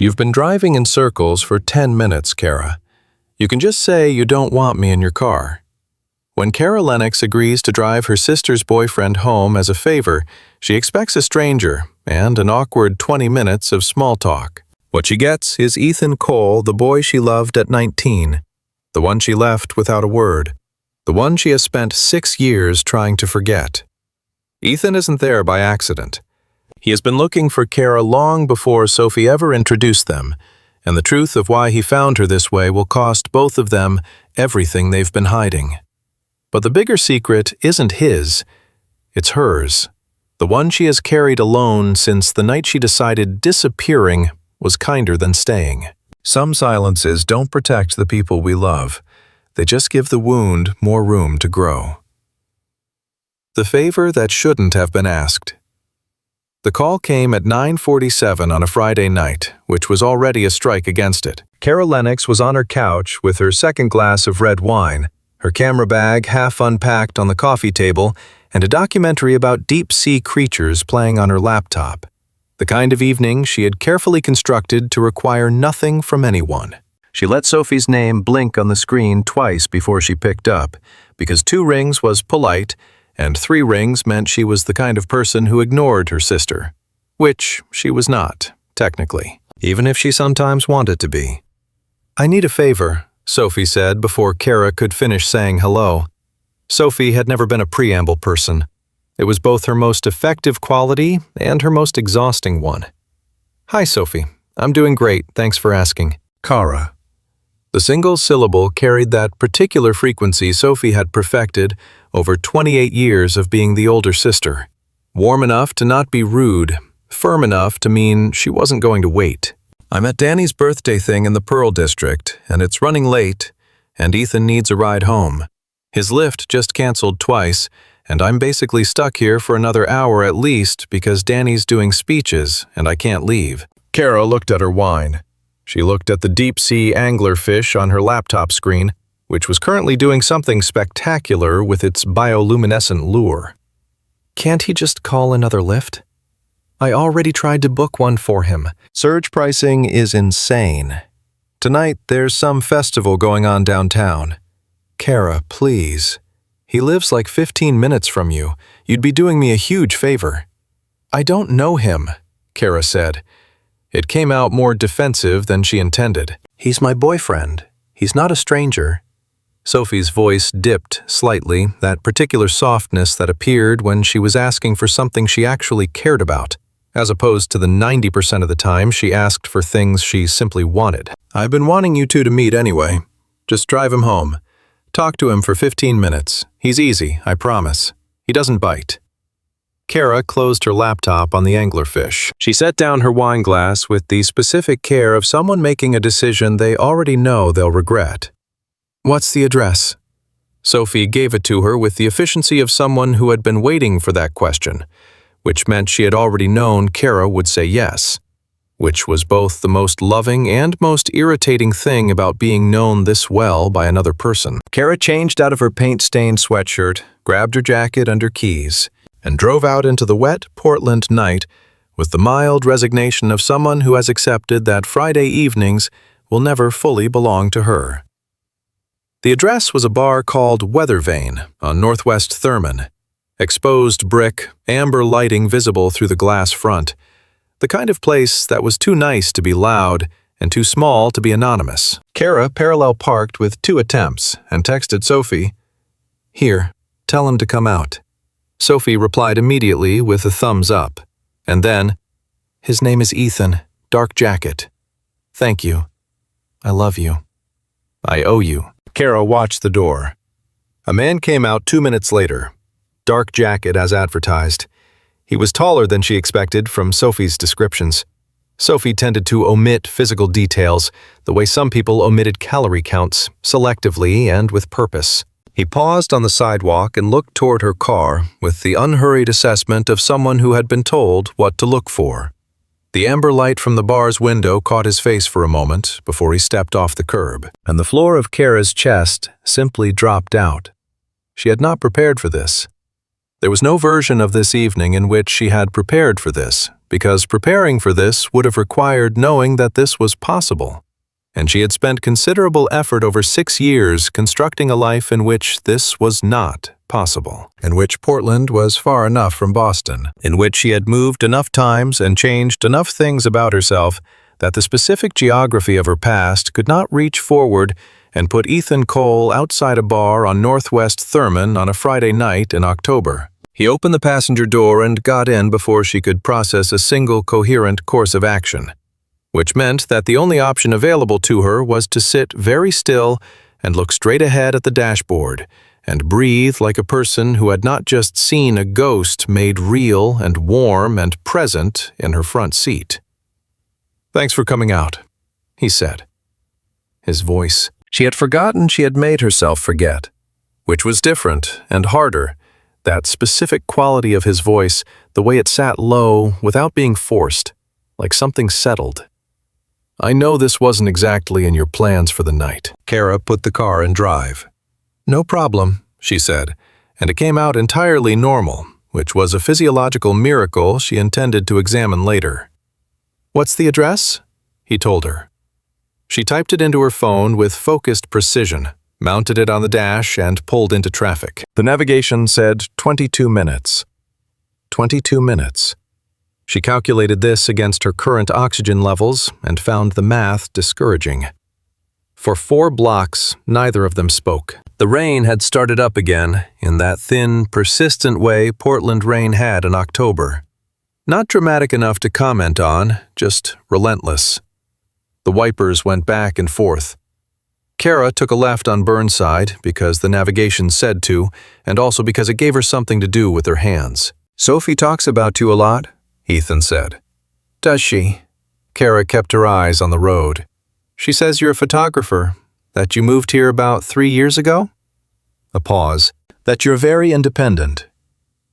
You've been driving in circles for 10 minutes, Cara. You can just say you don't want me in your car. When Cara Lennox agrees to drive her sister's boyfriend home as a favor, she expects a stranger and an awkward 20 minutes of small talk. What she gets is Ethan Cole, the boy she loved at 19, the one she left without a word, the one she has spent 6 years trying to forget. Ethan isn't there by accident. He has been looking for Cara long before Sophie ever introduced them, and the truth of why he found her this way will cost both of them everything they've been hiding. But the bigger secret isn't his, it's hers, the one she has carried alone since the night she decided disappearing was kinder than staying. Some silences don't protect the people we love, they just give the wound more room to grow. The favor that shouldn't have been asked. The call came at 9:47 on a Friday night, which was already a strike against it. Cara Lennox was on her couch with her second glass of red wine, her camera bag half unpacked on the coffee table, and a documentary about deep-sea creatures playing on her laptop. The kind of evening she had carefully constructed to require nothing from anyone. She let Sophie's name blink on the screen twice before she picked up, because 2 rings was polite, and 3 rings meant she was the kind of person who ignored her sister, which she was not, technically, even if she sometimes wanted to be. "I need a favor," Sophie said before Cara could finish saying hello. Sophie had never been a preamble person. It was both her most effective quality and her most exhausting one. "Hi, Sophie. I'm doing great, thanks for asking." Cara. The single syllable carried that particular frequency Sophie had perfected over 28 years of being the older sister. Warm enough to not be rude, firm enough to mean she wasn't going to wait. "I'm at Danny's birthday thing in the Pearl District, and it's running late, and Ethan needs a ride home. His Lyft just canceled twice, and I'm basically stuck here for another hour at least because Danny's doing speeches and I can't leave." Cara looked at her wine. She looked at the deep-sea anglerfish on her laptop screen, which was currently doing something spectacular with its bioluminescent lure. "Can't he just call another Lyft? I already tried to book one for him. Surge pricing is insane. Tonight there's some festival going on downtown. Cara, please. He lives like 15 minutes from you. You'd be doing me a huge favor." "I don't know him," Cara said. It came out more defensive than she intended. "He's my boyfriend. He's not a stranger." Sophie's voice dipped slightly, that particular softness that appeared when she was asking for something she actually cared about, as opposed to the 90% of the time she asked for things she simply wanted. "I've been wanting you two to meet anyway. Just drive him home. Talk to him for 15 minutes. He's easy, I promise. He doesn't bite." Cara closed her laptop on the anglerfish. She set down her wine glass with the specific care of someone making a decision they already know they'll regret. "What's the address?" Sophie gave it to her with the efficiency of someone who had been waiting for that question, which meant she had already known Cara would say yes, which was both the most loving and most irritating thing about being known this well by another person. Cara changed out of her paint-stained sweatshirt, grabbed her jacket under keys, and drove out into the wet Portland night with the mild resignation of someone who has accepted that Friday evenings will never fully belong to her. The address was a bar called Weather Vane on Northwest Thurman. Exposed brick, amber lighting visible through the glass front. The kind of place that was too nice to be loud and too small to be anonymous. Cara parallel parked with 2 attempts and texted Sophie, "Here, tell him to come out." Sophie replied immediately with a thumbs up, and then, "His name is Ethan, dark jacket. Thank you. I love you. I owe you." Cara watched the door. A man came out 2 minutes later, dark jacket as advertised. He was taller than she expected from Sophie's descriptions. Sophie tended to omit physical details, the way some people omitted calorie counts, selectively and with purpose. He paused on the sidewalk and looked toward her car with the unhurried assessment of someone who had been told what to look for. The amber light from the bar's window caught his face for a moment before he stepped off the curb, and the floor of Cara's chest simply dropped out. She had not prepared for this. There was no version of this evening in which she had prepared for this, because preparing for this would have required knowing that this was possible. And she had spent considerable effort over 6 years constructing a life in which this was not possible, in which Portland was far enough from Boston, in which she had moved enough times and changed enough things about herself that the specific geography of her past could not reach forward and put Ethan Cole outside a bar on Northwest Thurman on a Friday night in October. He opened the passenger door and got in before she could process a single coherent course of action, which meant that the only option available to her was to sit very still and look straight ahead at the dashboard and breathe like a person who had not just seen a ghost made real and warm and present in her front seat. "Thanks for coming out," he said. His voice. She had forgotten she had made herself forget, which was different and harder. That specific quality of his voice, the way it sat low without being forced, like something settled. "I know this wasn't exactly in your plans for the night." Cara put the car in drive. "No problem," she said, and it came out entirely normal, which was a physiological miracle she intended to examine later. "What's the address?" he told her. She typed it into her phone with focused precision, mounted it on the dash, and pulled into traffic. The navigation said 22 minutes. 22 minutes. She calculated this against her current oxygen levels and found the math discouraging. For 4 blocks, neither of them spoke. The rain had started up again, in that thin, persistent way Portland rain had in October. Not dramatic enough to comment on, just relentless. The wipers went back and forth. Cara took a left on Burnside because the navigation said to, and also because it gave her something to do with her hands. "Sophie talks about you a lot," Ethan said. "Does she?" Cara kept her eyes on the road. "She says you're a photographer, that you moved here about 3 years ago?" A pause. "That you're very independent."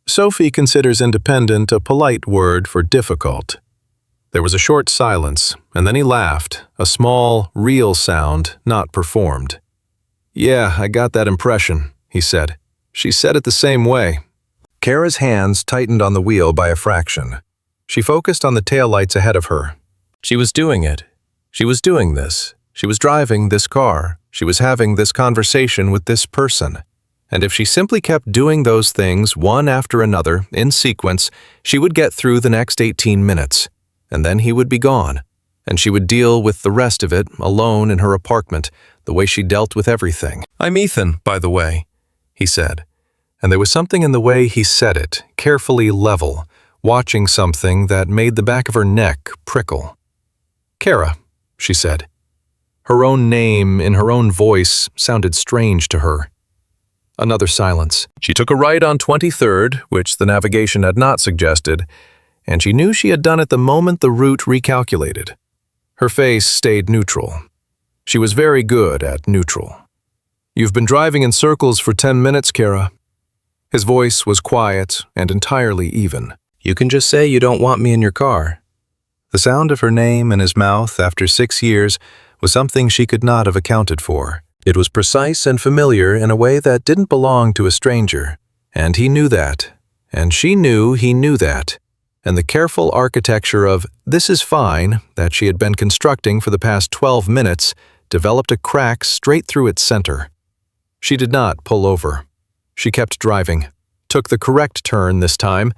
Sophie considers independent a polite word for difficult. There was a short silence, and then he laughed, a small, real sound, not performed. "Yeah, I got that impression," he said. "She said it the same way." Cara's hands tightened on the wheel by a fraction. She focused on the taillights ahead of her. She was doing it. She was doing this. She was driving this car. She was having this conversation with this person. And if she simply kept doing those things one after another, in sequence, she would get through the next 18 minutes. And then he would be gone, and she would deal with the rest of it alone in her apartment, the way she dealt with everything. "I'm Ethan, by the way," he said. And there was something in the way he said it, carefully level, watching something that made the back of her neck prickle. "Cara," she said. Her own name in her own voice sounded strange to her. Another silence. She took a right on 23rd, which the navigation had not suggested, and she knew she had done it the moment the route recalculated. Her face stayed neutral. She was very good at neutral. "You've been driving in circles for 10 minutes, Cara." His voice was quiet and entirely even. "You can just say you don't want me in your car." The sound of her name in his mouth after 6 years was something she could not have accounted for. It was precise and familiar in a way that didn't belong to a stranger, and he knew that, and she knew he knew that. And the careful architecture of "this is fine" that she had been constructing for the past 12 minutes developed a crack straight through its center. She did not pull over. She kept driving, took the correct turn this time,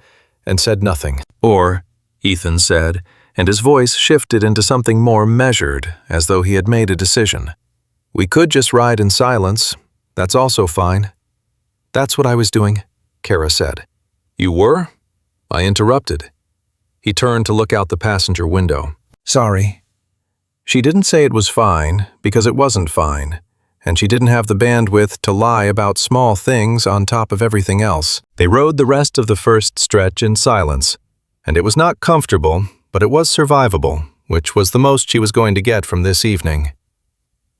and said nothing. "Or," Ethan said, and his voice shifted into something more measured, as though he had made a decision. "We could just ride in silence. That's also fine." "That's what I was doing," Cara said. "You were?" I interrupted. He turned to look out the passenger window. "Sorry." She didn't say it was fine, because it wasn't fine, and she didn't have the bandwidth to lie about small things on top of everything else. They rode the rest of the first stretch in silence, and it was not comfortable, but it was survivable, which was the most she was going to get from this evening.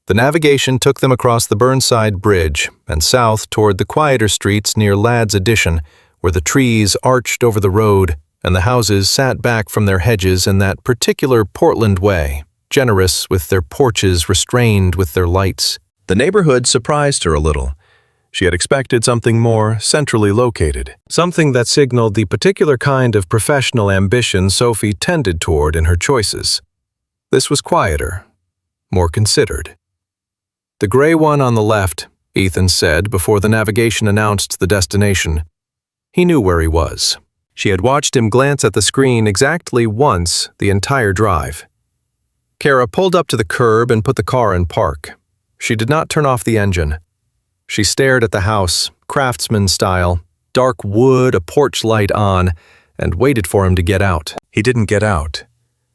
The navigation took them across the Burnside Bridge and south toward the quieter streets near Ladd's Addition, where the trees arched over the road and the houses sat back from their hedges in that particular Portland way, generous with their porches restrained with their lights. The neighborhood surprised her a little. She had expected something more centrally located, something that signaled the particular kind of professional ambition Sophie tended toward in her choices. This was quieter, more considered. "The gray one on the left," Ethan said before the navigation announced the destination. He knew where he was. She had watched him glance at the screen exactly once the entire drive. Cara pulled up to the curb and put the car in park. She did not turn off the engine. She stared at the house, craftsman style, dark wood, a porch light on, and waited for him to get out. He didn't get out.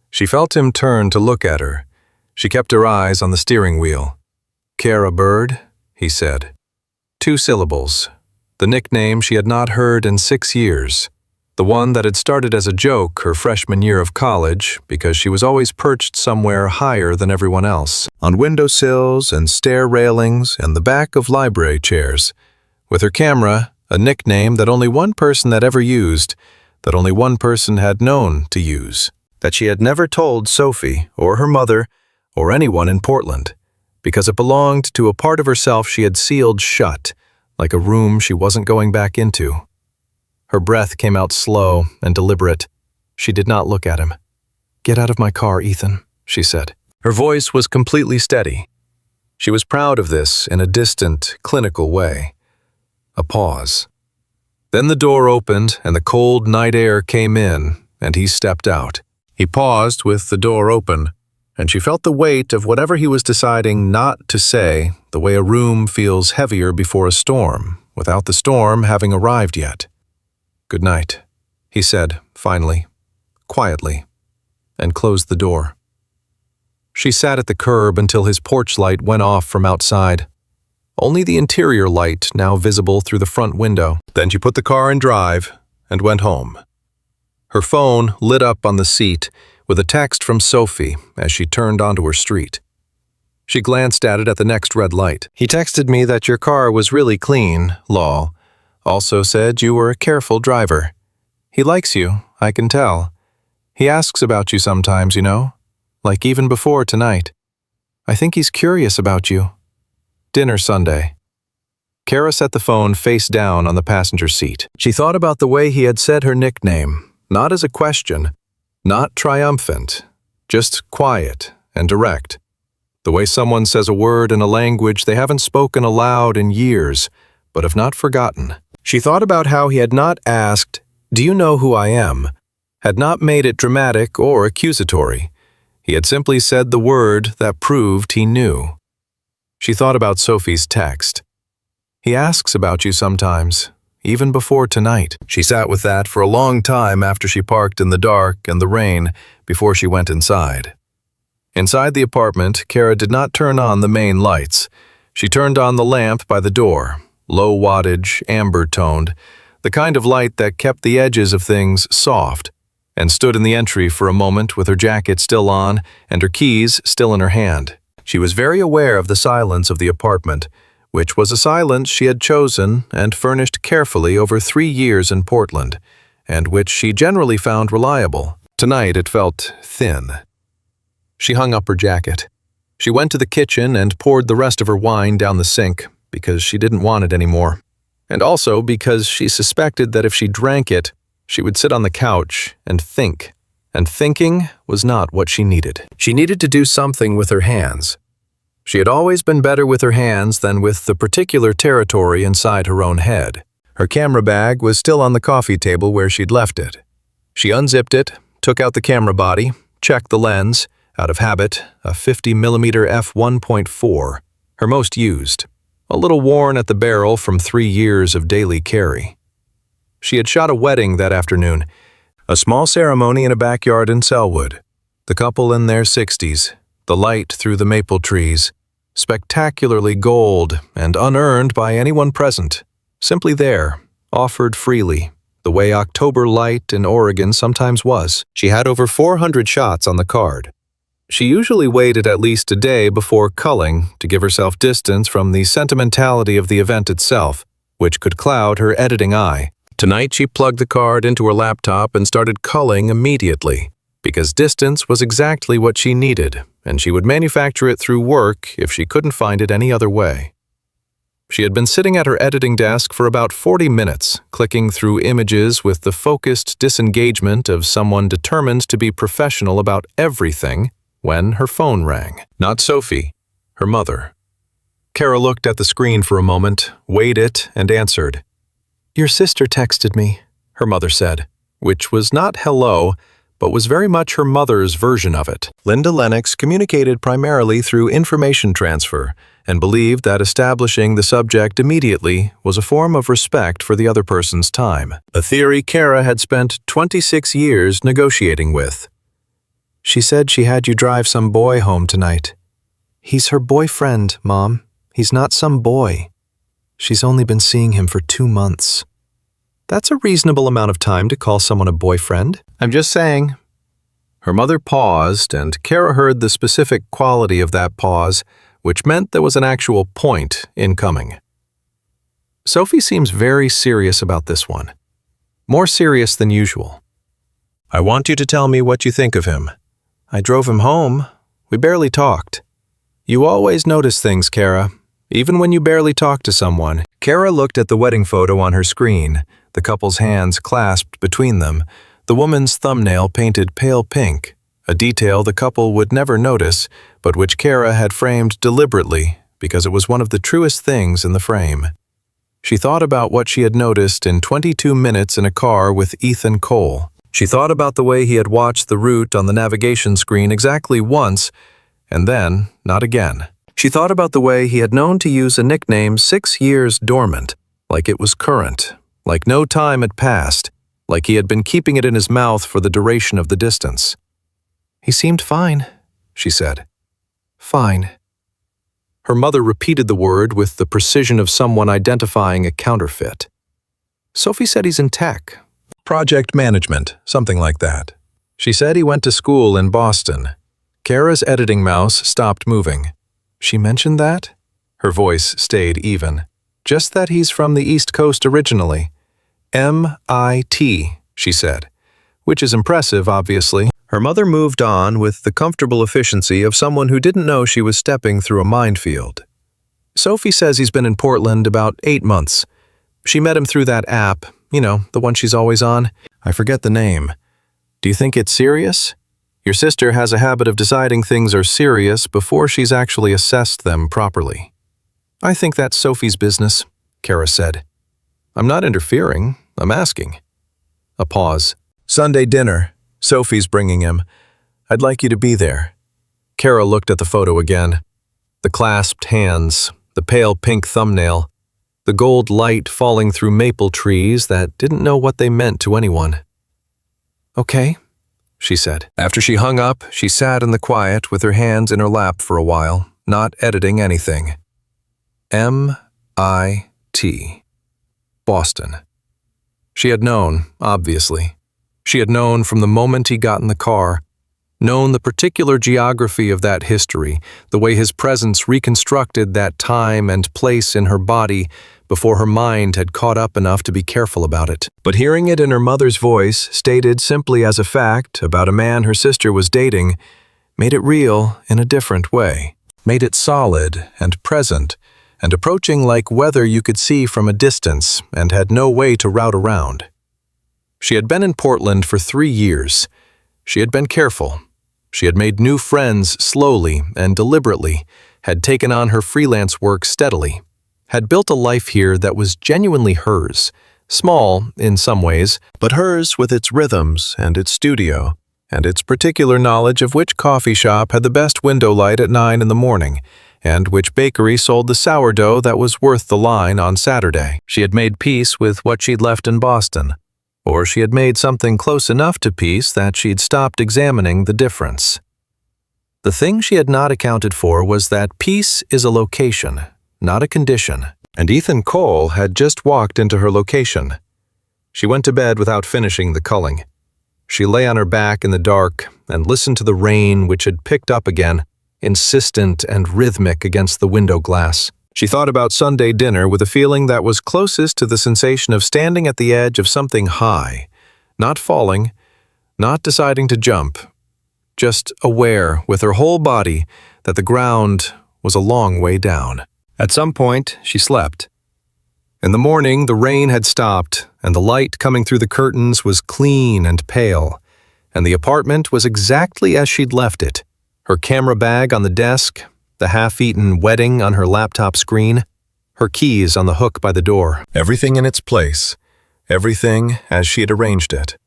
She felt him turn to look at her. She kept her eyes on the steering wheel. "Cara Bird," he said. 2 syllables. The nickname she had not heard in 6 years. The one that had started as a joke her freshman year of college because she was always perched somewhere higher than everyone else, on windowsills and stair railings and the back of library chairs. With her camera, a nickname that only one person had ever used, that only one person had known to use, that she had never told Sophie or her mother or anyone in Portland, because it belonged to a part of herself she had sealed shut, like a room she wasn't going back into. Her breath came out slow and deliberate. She did not look at him. "Get out of my car, Ethan," she said. Her voice was completely steady. She was proud of this in a distant, clinical way. A pause. Then the door opened and the cold night air came in, and he stepped out. He paused with the door open, and she felt the weight of whatever he was deciding not to say, the way a room feels heavier before a storm, without the storm having arrived yet. "Good night," he said, finally, quietly, and closed the door. She sat at the curb until his porch light went off from outside. Only the interior light now visible through the front window. Then she put the car in drive and went home. Her phone lit up on the seat with a text from Sophie as she turned onto her street. She glanced at it at the next red light. "He texted me that your car was really clean, lol. Also said you were a careful driver. He likes you, I can tell. He asks about you sometimes, you know, like even before tonight. I think he's curious about you. Dinner Sunday." Cara set the phone face down on the passenger seat. She thought about the way he had said her nickname, not as a question, not triumphant, just quiet and direct. The way someone says a word in a language they haven't spoken aloud in years, but have not forgotten. She thought about how he had not asked, "Do you know who I am?" Had not made it dramatic or accusatory. He had simply said the word that proved he knew. She thought about Sophie's text. "He asks about you sometimes, even before tonight." She sat with that for a long time after she parked in the dark and the rain before she went inside. Inside the apartment, Cara did not turn on the main lights. She turned on the lamp by the door. Low wattage, amber-toned, the kind of light that kept the edges of things soft, and stood in the entry for a moment with her jacket still on and her keys still in her hand. She was very aware of the silence of the apartment, which was a silence she had chosen and furnished carefully over 3 years in Portland, and which she generally found reliable. Tonight it felt thin. She hung up her jacket. She went to the kitchen and poured the rest of her wine down the sink, because she didn't want it anymore, and also because she suspected that if she drank it, she would sit on the couch and think, and thinking was not what she needed. She needed to do something with her hands. She had always been better with her hands than with the particular territory inside her own head. Her camera bag was still on the coffee table where she'd left it. She unzipped it, took out the camera body, checked the lens, out of habit, a 50mm f1.4, her most used. A little worn at the barrel from 3 years of daily carry. She had shot a wedding that afternoon, a small ceremony in a backyard in Selwood. The couple in their 60s, the light through the maple trees, spectacularly gold and unearned by anyone present, simply there, offered freely, the way October light in Oregon sometimes was. She had over 400 shots on the card. She usually waited at least a day before culling to give herself distance from the sentimentality of the event itself, which could cloud her editing eye. Tonight she plugged the card into her laptop and started culling immediately, because distance was exactly what she needed, and she would manufacture it through work if she couldn't find it any other way. She had been sitting at her editing desk for about 40 minutes, clicking through images with the focused disengagement of someone determined to be professional about everything, when her phone rang. Not Sophie, her mother. Cara looked at the screen for a moment, weighed it, and answered. "Your sister texted me," her mother said, which was not hello, but was very much her mother's version of it. Linda Lennox communicated primarily through information transfer and believed that establishing the subject immediately was a form of respect for the other person's time, a theory Cara had spent 26 years negotiating with. "She said she had you drive some boy home tonight." "He's her boyfriend, Mom. He's not some boy. She's only been seeing him for 2 months." "That's a reasonable amount of time to call someone a boyfriend. I'm just saying." Her mother paused, and Cara heard the specific quality of that pause, which meant there was an actual point incoming. Sophie seems very serious about this one. More serious than usual. "I want you to tell me what you think of him. I drove him home. We barely talked." "You always notice things, Cara, even when you barely talk to someone." Cara looked at the wedding photo on her screen, the couple's hands clasped between them, the woman's thumbnail painted pale pink, a detail the couple would never notice, but which Cara had framed deliberately because it was one of the truest things in the frame. She thought about what she had noticed in 22 minutes in a car with Ethan Cole. She thought about the way he had watched the route on the navigation screen exactly once, and then not again. She thought about the way he had known to use a nickname 6 years dormant, like it was current, like no time had passed, like he had been keeping it in his mouth for the duration of the distance. "He seemed fine," she said. "Fine." Her mother repeated the word with the precision of someone identifying a counterfeit. "Sophie said he's in tech. Project management, something like that. She said he went to school in Boston." Cara's editing mouse stopped moving. "She mentioned that?" Her voice stayed even. "Just that he's from the East Coast originally. MIT, she said, which is impressive, obviously." Her mother moved on with the comfortable efficiency of someone who didn't know she was stepping through a minefield. "Sophie says he's been in Portland about 8 months. She met him through that app, you know, the one she's always on. I forget the name. Do you think it's serious? Your sister has a habit of deciding things are serious before she's actually assessed them properly." "I think that's Sophie's business," Cara said. "I'm not interfering, I'm asking." A pause. "Sunday dinner. Sophie's bringing him. I'd like you to be there." Cara looked at the photo again. The clasped hands, the pale pink thumbnail, the gold light falling through maple trees that didn't know what they meant to anyone. "Okay," she said. After she hung up, she sat in the quiet with her hands in her lap for a while, not editing anything. MIT. Boston. She had known, obviously. She had known from the moment he got in the car, known the particular geography of that history, the way his presence reconstructed that time and place in her body before her mind had caught up enough to be careful about it. But hearing it in her mother's voice, stated simply as a fact about a man her sister was dating, made it real in a different way, made it solid and present, and approaching like weather you could see from a distance and had no way to route around. She had been in Portland for 3 years. She had been careful. She had made new friends slowly and deliberately, had taken on her freelance work steadily, had built a life here that was genuinely hers, small in some ways, but hers with its rhythms and its studio, and its particular knowledge of which coffee shop had the best window light at 9 in the morning, and which bakery sold the sourdough that was worth the line on Saturday. She had made peace with what she'd left in Boston, or she had made something close enough to peace that she'd stopped examining the difference. The thing she had not accounted for was that peace is a location, not a condition, and Ethan Cole had just walked into her location. She went to bed without finishing the culling. She lay on her back in the dark and listened to the rain which had picked up again, insistent and rhythmic against the window glass. She thought about Sunday dinner with a feeling that was closest to the sensation of standing at the edge of something high, not falling, not deciding to jump, just aware with her whole body that the ground was a long way down. At some point, she slept. In the morning, the rain had stopped, and the light coming through the curtains was clean and pale, and the apartment was exactly as she'd left it. Her camera bag on the desk, the half-eaten wedding on her laptop screen, her keys on the hook by the door. Everything in its place. Everything as she had arranged it.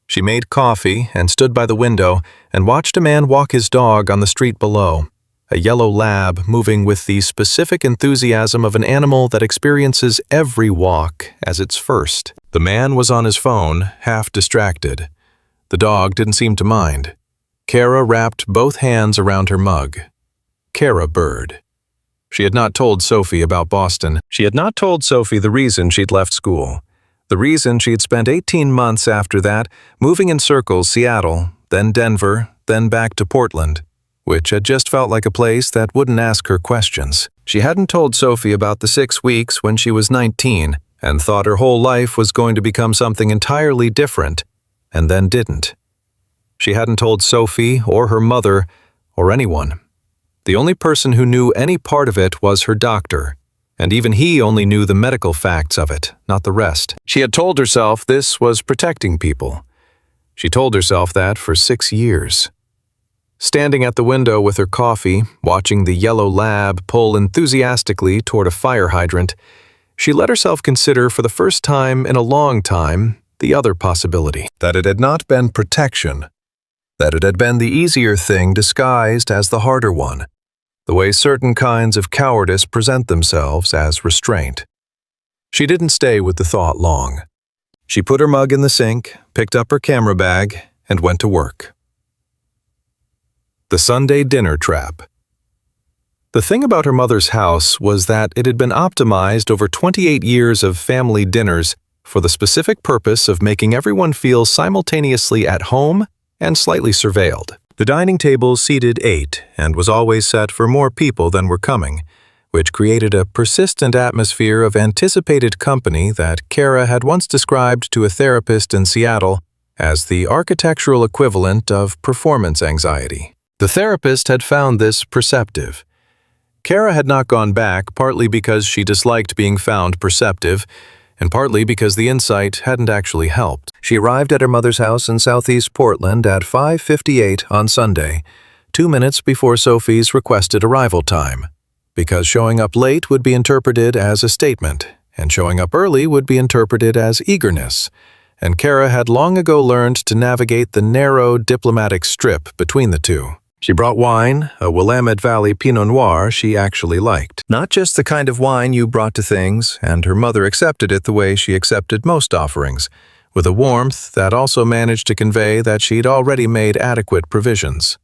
She made coffee and stood by the window and watched a man walk his dog on the street below, a yellow lab moving with the specific enthusiasm of an animal that experiences every walk as its first. The man was on his phone, half distracted. The dog didn't seem to mind. Cara wrapped both hands around her mug. Cara Bird. She had not told Sophie about Boston. She had not told Sophie the reason she'd left school. The reason she had spent 18 months after that moving in circles Seattle, then Denver, then back to Portland, which had just felt like a place that wouldn't ask her questions. She hadn't told Sophie about the 6 weeks when she was 19 and thought her whole life was going to become something entirely different, and then didn't. She hadn't told Sophie or her mother or anyone. The only person who knew any part of it was her doctor, and even he only knew the medical facts of it, not the rest. She had told herself this was protecting people. She told herself that for 6 years. Standing at the window with her coffee, watching the yellow lab pull enthusiastically toward a fire hydrant, she let herself consider for the first time in a long time the other possibility. That it had not been protection. That it had been the easier thing disguised as the harder one. The way certain kinds of cowardice present themselves as restraint. She didn't stay with the thought long. She put her mug in the sink, picked up her camera bag, and went to work. The Sunday dinner trap. The thing about her mother's house was that it had been optimized over 28 years of family dinners for the specific purpose of making everyone feel simultaneously at home and slightly surveilled. The dining table seated 8 and was always set for more people than were coming, which created a persistent atmosphere of anticipated company that Cara had once described to a therapist in Seattle as the architectural equivalent of performance anxiety. The therapist had found this perceptive. Cara had not gone back, partly because she disliked being found perceptive, and partly because the insight hadn't actually helped. She arrived at her mother's house in southeast Portland at 5:58 on Sunday, 2 minutes before Sophie's requested arrival time, because showing up late would be interpreted as a statement, and showing up early would be interpreted as eagerness, and Cara had long ago learned to navigate the narrow diplomatic strip between the two. She brought wine, a Willamette Valley Pinot Noir she actually liked. Not just the kind of wine you brought to things, and her mother accepted it the way she accepted most offerings, with a warmth that also managed to convey that she'd already made adequate provisions.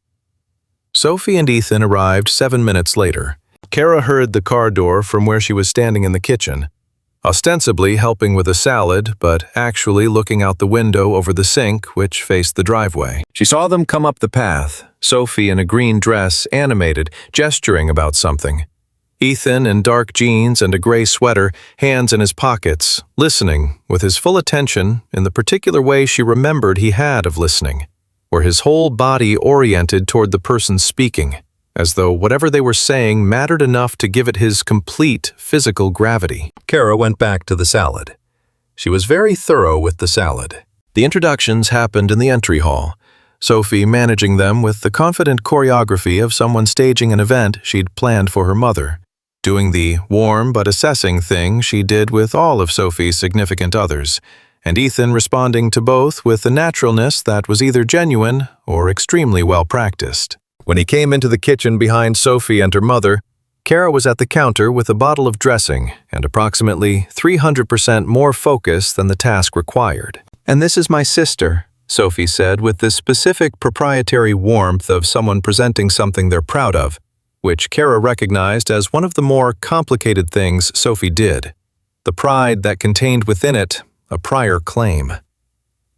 Sophie and Ethan arrived 7 minutes later. Cara heard the car door from where she was standing in the kitchen, ostensibly helping with a salad, but actually looking out the window over the sink which faced the driveway. She saw them come up the path, Sophie in a green dress, animated, gesturing about something. Ethan in dark jeans and a gray sweater, hands in his pockets, listening with his full attention in the particular way she remembered he had of listening, where his whole body oriented toward the person speaking, as though whatever they were saying mattered enough to give it his complete physical gravity. Cara went back to the salad. She was very thorough with the salad. The introductions happened in the entry hall, Sophie managing them with the confident choreography of someone staging an event she'd planned for her mother, doing the warm but assessing thing she did with all of Sophie's significant others, and Ethan responding to both with a naturalness that was either genuine or extremely well practiced. When he came into the kitchen behind Sophie and her mother, Cara was at the counter with a bottle of dressing and approximately 300% more focus than the task required. "And this is my sister," Sophie said with the specific proprietary warmth of someone presenting something they're proud of, which Cara recognized as one of the more complicated things Sophie did, the pride that contained within it a prior claim.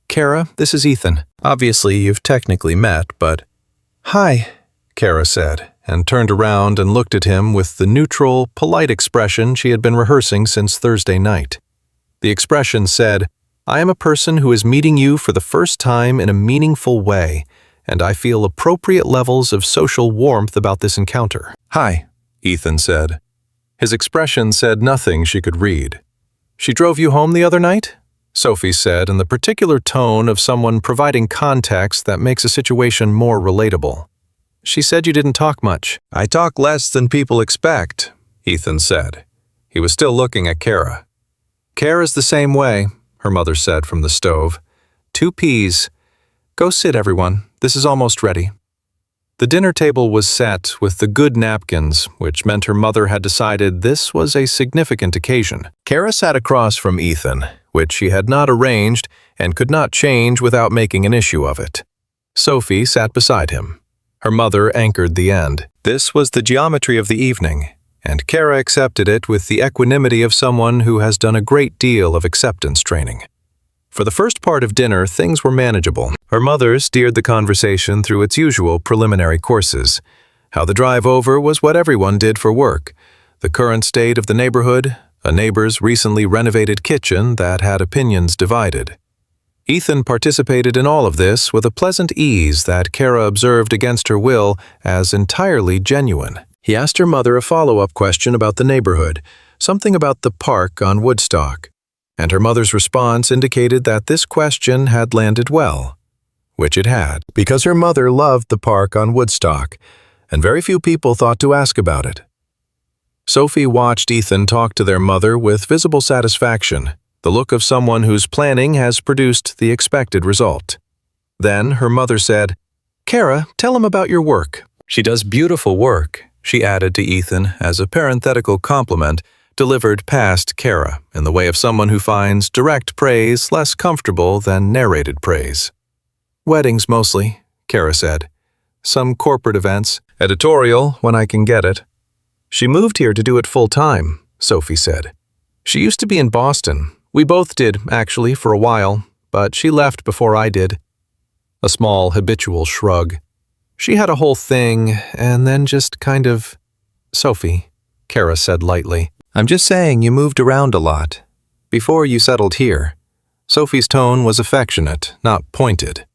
"Cara, this is Ethan. Obviously, you've technically met, but—" "Hi," Cara said, and turned around and looked at him with the neutral, polite expression she had been rehearsing since Thursday night. The expression said, "I am a person who is meeting you for the first time in a meaningful way, and I feel appropriate levels of social warmth about this encounter." "Hi," Ethan said. His expression said nothing she could read. "She drove you home the other night?" Sophie said in the particular tone of someone providing context that makes a situation more relatable. "She said you didn't talk much." "I talk less than people expect," Ethan said. He was still looking at Cara. "Cara's the same way," her mother said from the stove. "2 peas. Go sit, everyone. This is almost ready." The dinner table was set with the good napkins, which meant her mother had decided this was a significant occasion. Cara sat across from Ethan, which she had not arranged and could not change without making an issue of it. Sophie sat beside him. Her mother anchored the end. This was the geometry of the evening, and Cara accepted it with the equanimity of someone who has done a great deal of acceptance training. For the first part of dinner, things were manageable. Her mother steered the conversation through its usual preliminary courses. How the drive over was what everyone did for work, the current state of the neighborhood, a neighbor's recently renovated kitchen that had opinions divided. Ethan participated in all of this with a pleasant ease that Cara observed against her will as entirely genuine. He asked her mother a follow-up question about the neighborhood, something about the park on Woodstock, and her mother's response indicated that this question had landed well, which it had, because her mother loved the park on Woodstock, and very few people thought to ask about it. Sophie watched Ethan talk to their mother with visible satisfaction, the look of someone whose planning has produced the expected result. Then her mother said, "Cara, tell him about your work." "She does beautiful work," she added to Ethan as a parenthetical compliment delivered past Cara in the way of someone who finds direct praise less comfortable than narrated praise. "Weddings mostly," Cara said. "Some corporate events. Editorial when I can get it." "She moved here to do it full-time," Sophie said. "She used to be in Boston. We both did, actually, for a while, but she left before I did." A small, habitual shrug. "She had a whole thing, and then just kind of—" "Sophie," Cara said lightly, "I'm just saying you moved around a lot. Before you settled here." Sophie's tone was affectionate, not pointed.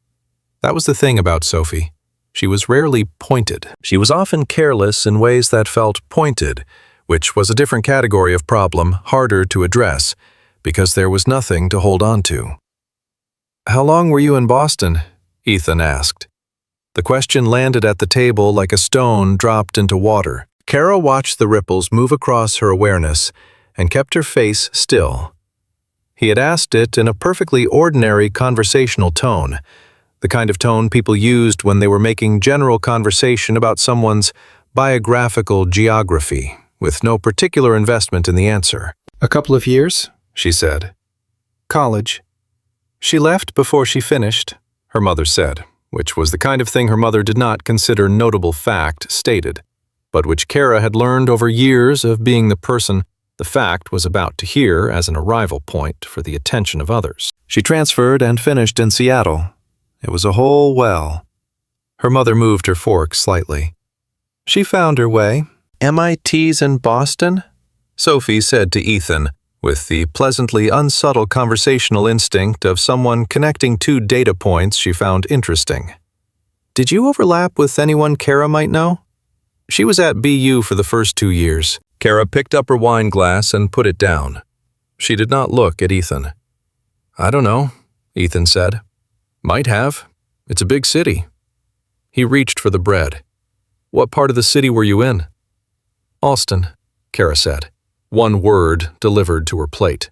That was the thing about Sophie. She was rarely pointed. She was often careless in ways that felt pointed, which was a different category of problem, harder to address, because there was nothing to hold on to. "How long were you in Boston?" Ethan asked. The question landed at the table like a stone dropped into water. Cara watched the ripples move across her awareness and kept her face still. He had asked it in a perfectly ordinary conversational tone, the kind of tone people used when they were making general conversation about someone's biographical geography, with no particular investment in the answer. "A couple of years," she said. "College." "She left before she finished," her mother said, which was the kind of thing her mother did not consider notable fact stated, but which Cara had learned over years of being the person the fact was about to hear as an arrival point for the attention of others. "She transferred and finished in Seattle. It was a whole well." Her mother moved her fork slightly. "She found her way. MIT's in Boston?" Sophie said to Ethan, with the pleasantly unsubtle conversational instinct of someone connecting 2 data points she found interesting. "Did you overlap with anyone Cara might know?" "She was at BU for the first 2 years. Cara picked up her wine glass and put it down. She did not look at Ethan. "I don't know," Ethan said. "Might have. It's a big city." He reached for the bread. "What part of the city were you in?" "Alston," Cara said, one word delivered to her plate.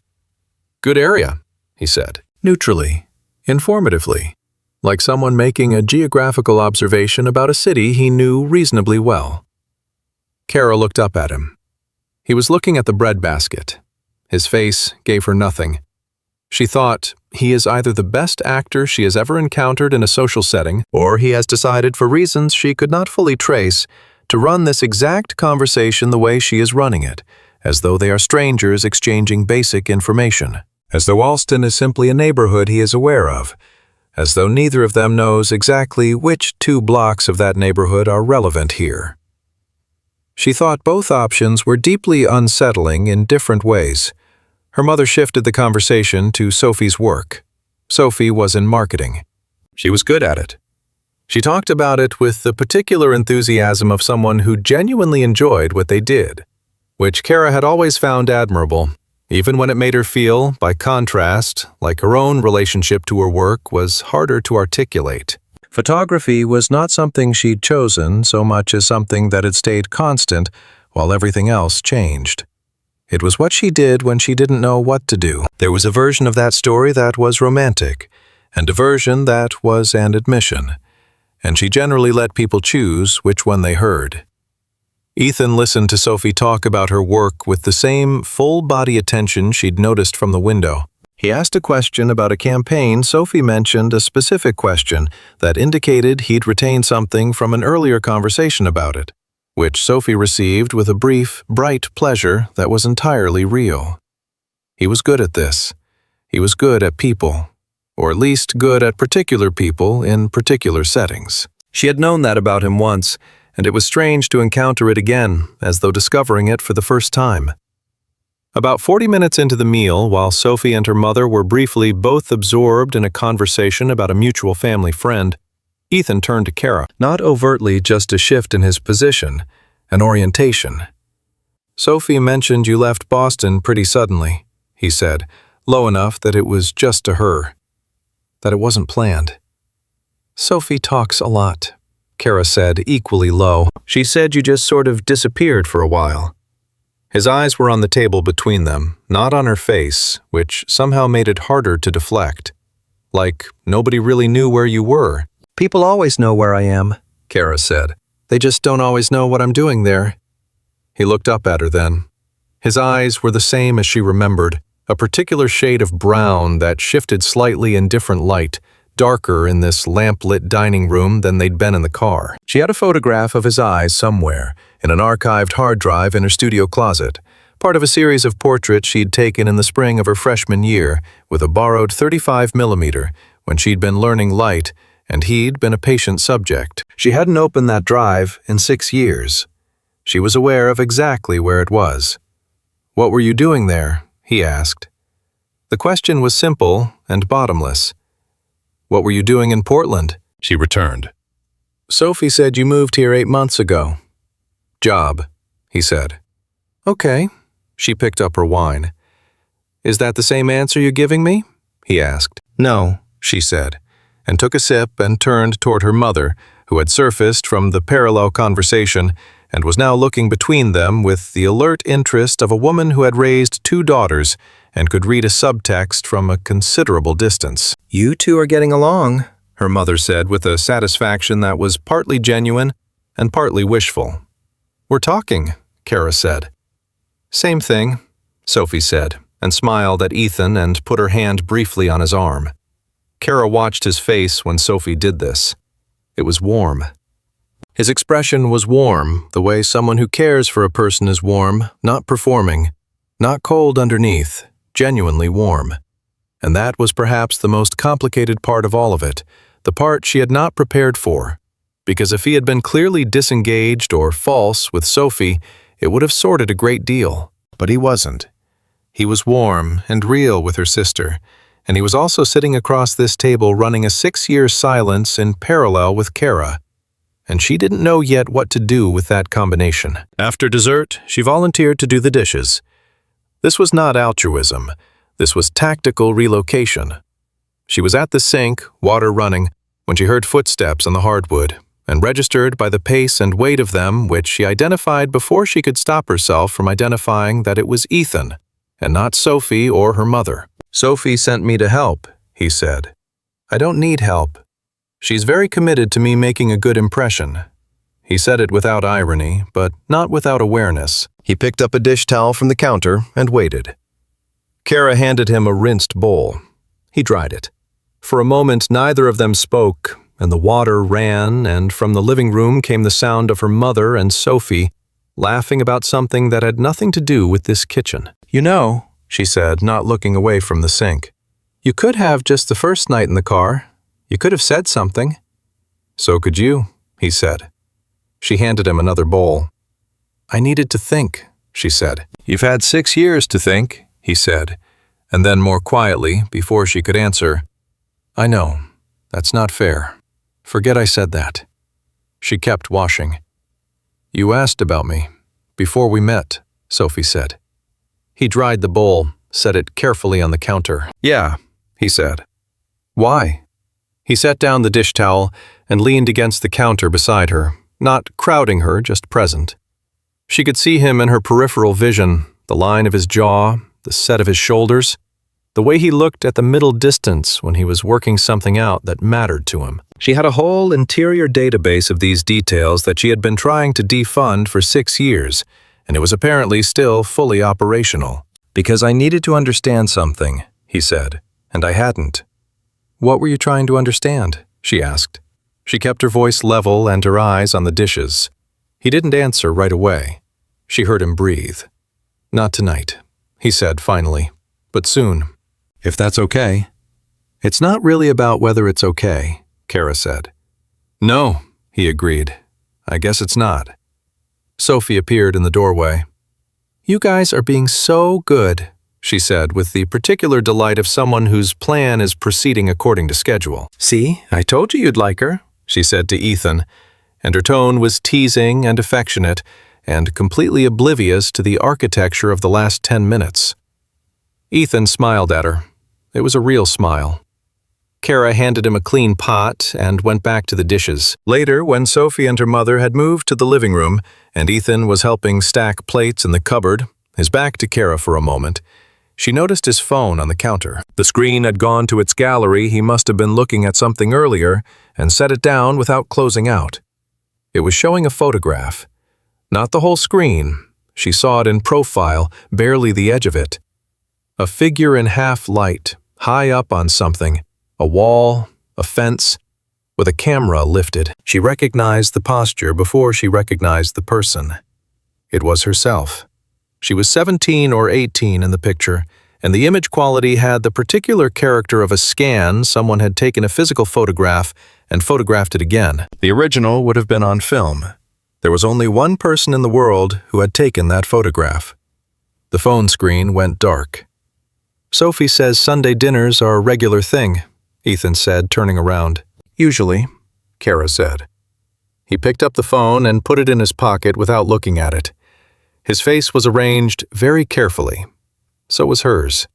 "Good area," he said, neutrally, informatively, like someone making a geographical observation about a city he knew reasonably well. Cara looked up at him. He was looking at the bread basket. His face gave her nothing. She thought, he is either the best actor she has ever encountered in a social setting, or he has decided, for reasons she could not fully trace, to run this exact conversation the way she is running it, as though they are strangers exchanging basic information, as though Alston is simply a neighborhood he is aware of, as though neither of them knows exactly which 2 blocks of that neighborhood are relevant here. She thought both options were deeply unsettling in different ways. Her mother shifted the conversation to Sophie's work. Sophie was in marketing. She was good at it. She talked about it with the particular enthusiasm of someone who genuinely enjoyed what they did. which Cara had always found admirable, even when it made her feel, by contrast, like her own relationship to her work was harder to articulate. Photography was not something she'd chosen so much as something that had stayed constant while everything else changed. It was what she did when she didn't know what to do. There was a version of that story that was romantic, and a version that was an admission, and she generally let people choose which one they heard. Ethan listened to Sophie talk about her work with the same full-body attention she'd noticed from the window. He asked a question about a campaign. Sophie mentioned a specific question that indicated he'd retained something from an earlier conversation about it, which Sophie received with a brief, bright pleasure that was entirely real. He was good at this. He was good at people, or at least good at particular people in particular settings. She had known that about him once, and it was strange to encounter it again, as though discovering it for the first time. About 40 minutes into the meal, while Sophie and her mother were briefly both absorbed in a conversation about a mutual family friend, Ethan turned to Cara, not overtly just a shift in his position, an orientation. "Sophie mentioned you left Boston pretty suddenly," he said, low enough that it was just to her, that it wasn't planned. "Sophie talks a lot," Cara said, equally low. "She said you just sort of disappeared for a while." His eyes were on the table between them, not on her face, which somehow made it harder to deflect. Like nobody really knew where you were. "People always know where I am," Cara said. "They just don't always know what I'm doing there." He looked up at her then. His eyes were the same as she remembered, a particular shade of brown that shifted slightly in different light, darker in this lamp-lit dining room than they'd been in the car. She had a photograph of his eyes somewhere, in an archived hard drive in her studio closet, part of a series of portraits she'd taken in the spring of her freshman year with a borrowed 35mm when she'd been learning light and he'd been a patient subject. She hadn't opened that drive in 6 years. She was aware of exactly where it was. "What were you doing there?" he asked. The question was simple and bottomless. "What were you doing in Portland?" she returned. "Sophie said you moved here 8 months ago." "Job," he said. "Okay." She picked up her wine. "Is that the same answer you're giving me?" he asked. "No," she said, and took a sip and turned toward her mother, who had surfaced from the parallel conversation and was now looking between them with the alert interest of a woman who had raised 2 daughters and could read a subtext from a considerable distance. "You two are getting along," her mother said with a satisfaction that was partly genuine and partly wishful. "We're talking," Cara said. "Same thing," Sophie said, and smiled at Ethan and put her hand briefly on his arm. Cara watched his face when Sophie did this. It was warm. His expression was warm, the way someone who cares for a person is warm, not performing, not cold underneath, genuinely warm. And that was perhaps the most complicated part of all of it, the part she had not prepared for. Because if he had been clearly disengaged or false with Sophie, it would have sorted a great deal. But he wasn't. He was warm and real with her sister, and he was also sitting across this table running a 6-year silence in parallel with Cara. And she didn't know yet what to do with that combination. After dessert, she volunteered to do the dishes. This was not altruism. This was tactical relocation. She was at the sink, water running, when she heard footsteps on the hardwood, and registered by the pace and weight of them, which she identified before she could stop herself from identifying that it was Ethan, and not Sophie or her mother. "Sophie sent me to help," he said. "I don't need help. She's very committed to me making a good impression." He said it without irony, but not without awareness. He picked up a dish towel from the counter and waited. Cara handed him a rinsed bowl. He dried it. For a moment, neither of them spoke, and the water ran, and from the living room came the sound of her mother and Sophie laughing about something that had nothing to do with this kitchen. "You know," she said, not looking away from the sink, "you could have just the first night in the car. You could have said something." "So could you," he said. She handed him another bowl. "I needed to think," she said. "You've had 6 years to think," he said, and then more quietly, before she could answer, "I know. That's not fair. Forget I said that." She kept washing. "You asked about me. Before we met," Sophie said. He dried the bowl, set it carefully on the counter. Yeah, he said. Why? He set down the dish towel and leaned against the counter beside her, not crowding her, just present. She could see him in her peripheral vision, the line of his jaw, the set of his shoulders, the way he looked at the middle distance when he was working something out that mattered to him. She had a whole interior database of these details that she had been trying to defund for 6 years, and it was apparently still fully operational. Because I needed to understand something, he said, and I hadn't. What were you trying to understand? She asked. She kept her voice level and her eyes on the dishes. He didn't answer right away. She heard him breathe. Not tonight, he said finally, but soon. If that's okay. It's not really about whether it's okay, Cara said. No, he agreed. I guess it's not. Sophie appeared in the doorway. You guys are being so good, she said with the particular delight of someone whose plan is proceeding according to schedule. See, I told you you'd like her, she said to Ethan, and her tone was teasing and affectionate and completely oblivious to the architecture of the last 10 minutes. Ethan smiled at her. It was a real smile. Cara handed him a clean pot and went back to the dishes. Later, when Sophie and her mother had moved to the living room and Ethan was helping stack plates in the cupboard, his back to Cara for a moment, she noticed his phone on the counter. The screen had gone to its gallery. He must have been looking at something earlier and set it down without closing out. It was showing a photograph. Not the whole screen. She saw it in profile, barely the edge of it. A figure in half light, high up on something, a wall, a fence, with a camera lifted. She recognized the posture before she recognized the person. It was herself. She was 17 or 18 in the picture, and the image quality had the particular character of a scan. Someone had taken a physical photograph and photographed it again. The original would have been on film. There was only one person in the world who had taken that photograph. The phone screen went dark. Sophie says Sunday dinners are a regular thing, Ethan said, turning around. Usually, Cara said. He picked up the phone and put it in his pocket without looking at it. His face was arranged very carefully. So was hers.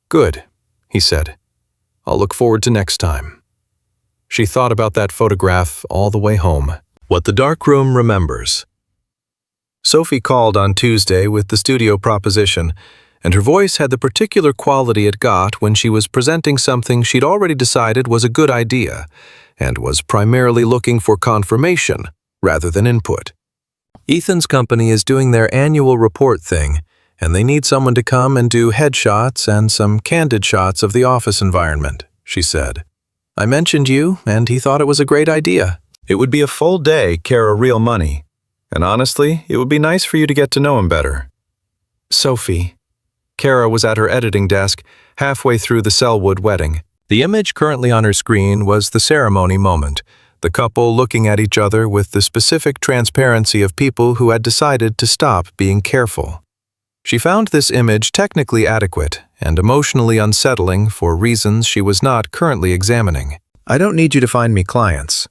Good, he said. I'll look forward to next time. She thought about that photograph all the way home. What the darkroom remembers. Sophie called on Tuesday with the studio proposition, and her voice had the particular quality it got when she was presenting something she'd already decided was a good idea, and was primarily looking for confirmation rather than input. Ethan's company is doing their annual report thing, and they need someone to come and do headshots and some candid shots of the office environment, she said. I mentioned you, and he thought it was a great idea. It would be a full day, Cara, real money. And honestly, it would be nice for you to get to know him better. Sophie. Cara was at her editing desk, halfway through the Selwood wedding. The image currently on her screen was the ceremony moment, the couple looking at each other with the specific transparency of people who had decided to stop being careful. She found this image technically adequate and emotionally unsettling for reasons she was not currently examining. I don't need you to find me clients.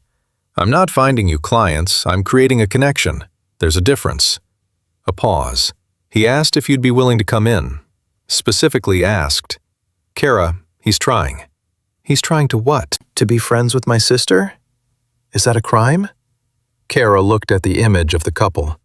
I'm not finding you clients, I'm creating a connection. There's a difference. A pause. He asked if you'd be willing to come in. Specifically asked. Cara, he's trying. He's trying to what? To be friends with my sister? Is that a crime? Cara looked at the image of the couple.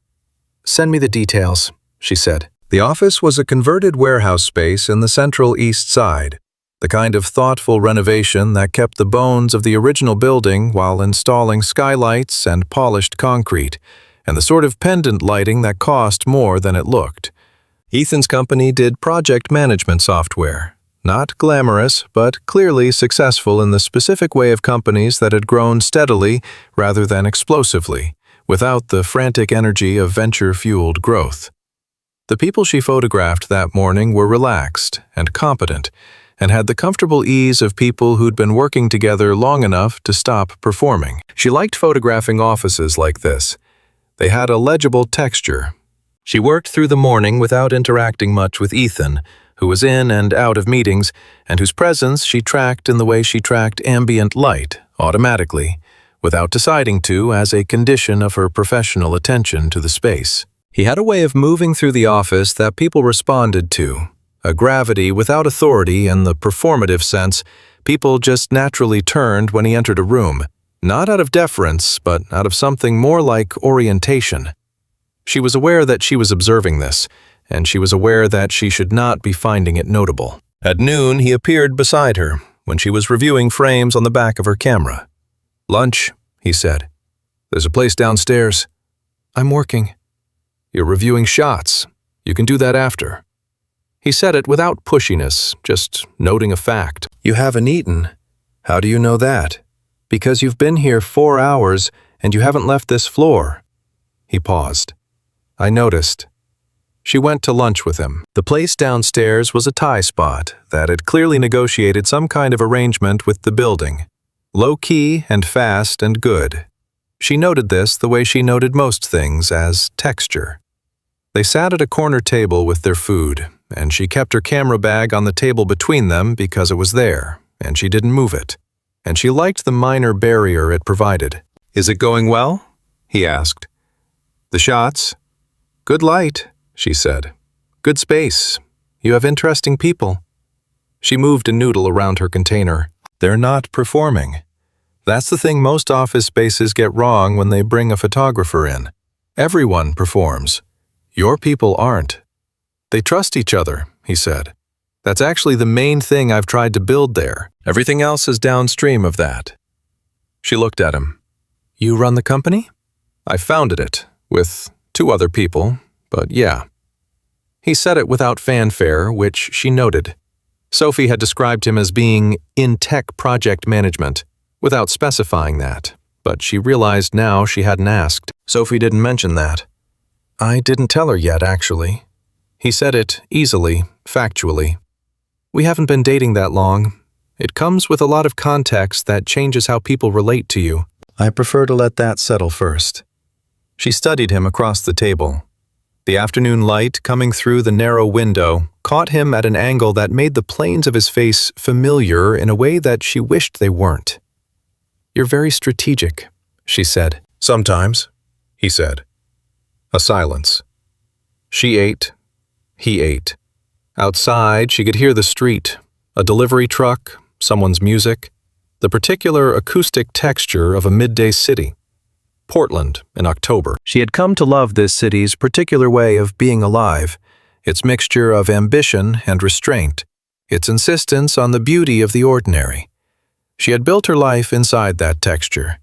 Send me the details, she said. The office was a converted warehouse space in the Central East Side, the kind of thoughtful renovation that kept the bones of the original building while installing skylights and polished concrete, and the sort of pendant lighting that cost more than it looked. Ethan's company did project management software. Not glamorous, but clearly successful in the specific way of companies that had grown steadily rather than explosively, without the frantic energy of venture-fueled growth. The people she photographed that morning were relaxed and competent, and had the comfortable ease of people who'd been working together long enough to stop performing. She liked photographing offices like this. They had a legible texture. She worked through the morning without interacting much with Ethan, who was in and out of meetings, and whose presence she tracked in the way she tracked ambient light, automatically, without deciding to as a condition of her professional attention to the space. He had a way of moving through the office that people responded to, a gravity without authority in the performative sense. People just naturally turned when he entered a room, not out of deference, but out of something more like orientation. She was aware that she was observing this, and she was aware that she should not be finding it notable. At noon, he appeared beside her when she was reviewing frames on the back of her camera. "Lunch," he said. "There's a place downstairs." "I'm working." "You're reviewing shots. You can do that after." He said it without pushiness, just noting a fact. "You haven't eaten." "How do you know that?" "Because you've been here 4 hours and you haven't left this floor." He paused. "I noticed." She went to lunch with him. The place downstairs was a Thai spot that had clearly negotiated some kind of arrangement with the building. Low-key and fast and good. She noted this the way she noted most things, as texture. They sat at a corner table with their food, and she kept her camera bag on the table between them because it was there, and she didn't move it. And she liked the minor barrier it provided. "Is it going well?" he asked. "The shots?" "Good light," she said. "Good space. You have interesting people." She moved a noodle around her container. "They're not performing. That's the thing most office spaces get wrong when they bring a photographer in. Everyone performs. Your people aren't. They trust each other," he said. "That's actually the main thing I've tried to build there. Everything else is downstream of that." She looked at him. "You run the company?" "I founded it, with 2 other people, but yeah." He said it without fanfare, which she noted. Sophie had described him as being in tech project management, without specifying that, but she realized now she hadn't asked. Sophie didn't mention that. "I didn't tell her yet, actually." He said it easily, factually. "We haven't been dating that long. It comes with a lot of context that changes how people relate to you. I prefer to let that settle first." She studied him across the table. The afternoon light coming through the narrow window caught him at an angle that made the planes of his face familiar in a way that she wished they weren't. "You're very strategic," she said. "Sometimes," he said. A silence. She ate. He ate. Outside, she could hear the street, a delivery truck, someone's music, the particular acoustic texture of a midday city. Portland, in October. She had come to love this city's particular way of being alive, its mixture of ambition and restraint, its insistence on the beauty of the ordinary. She had built her life inside that texture,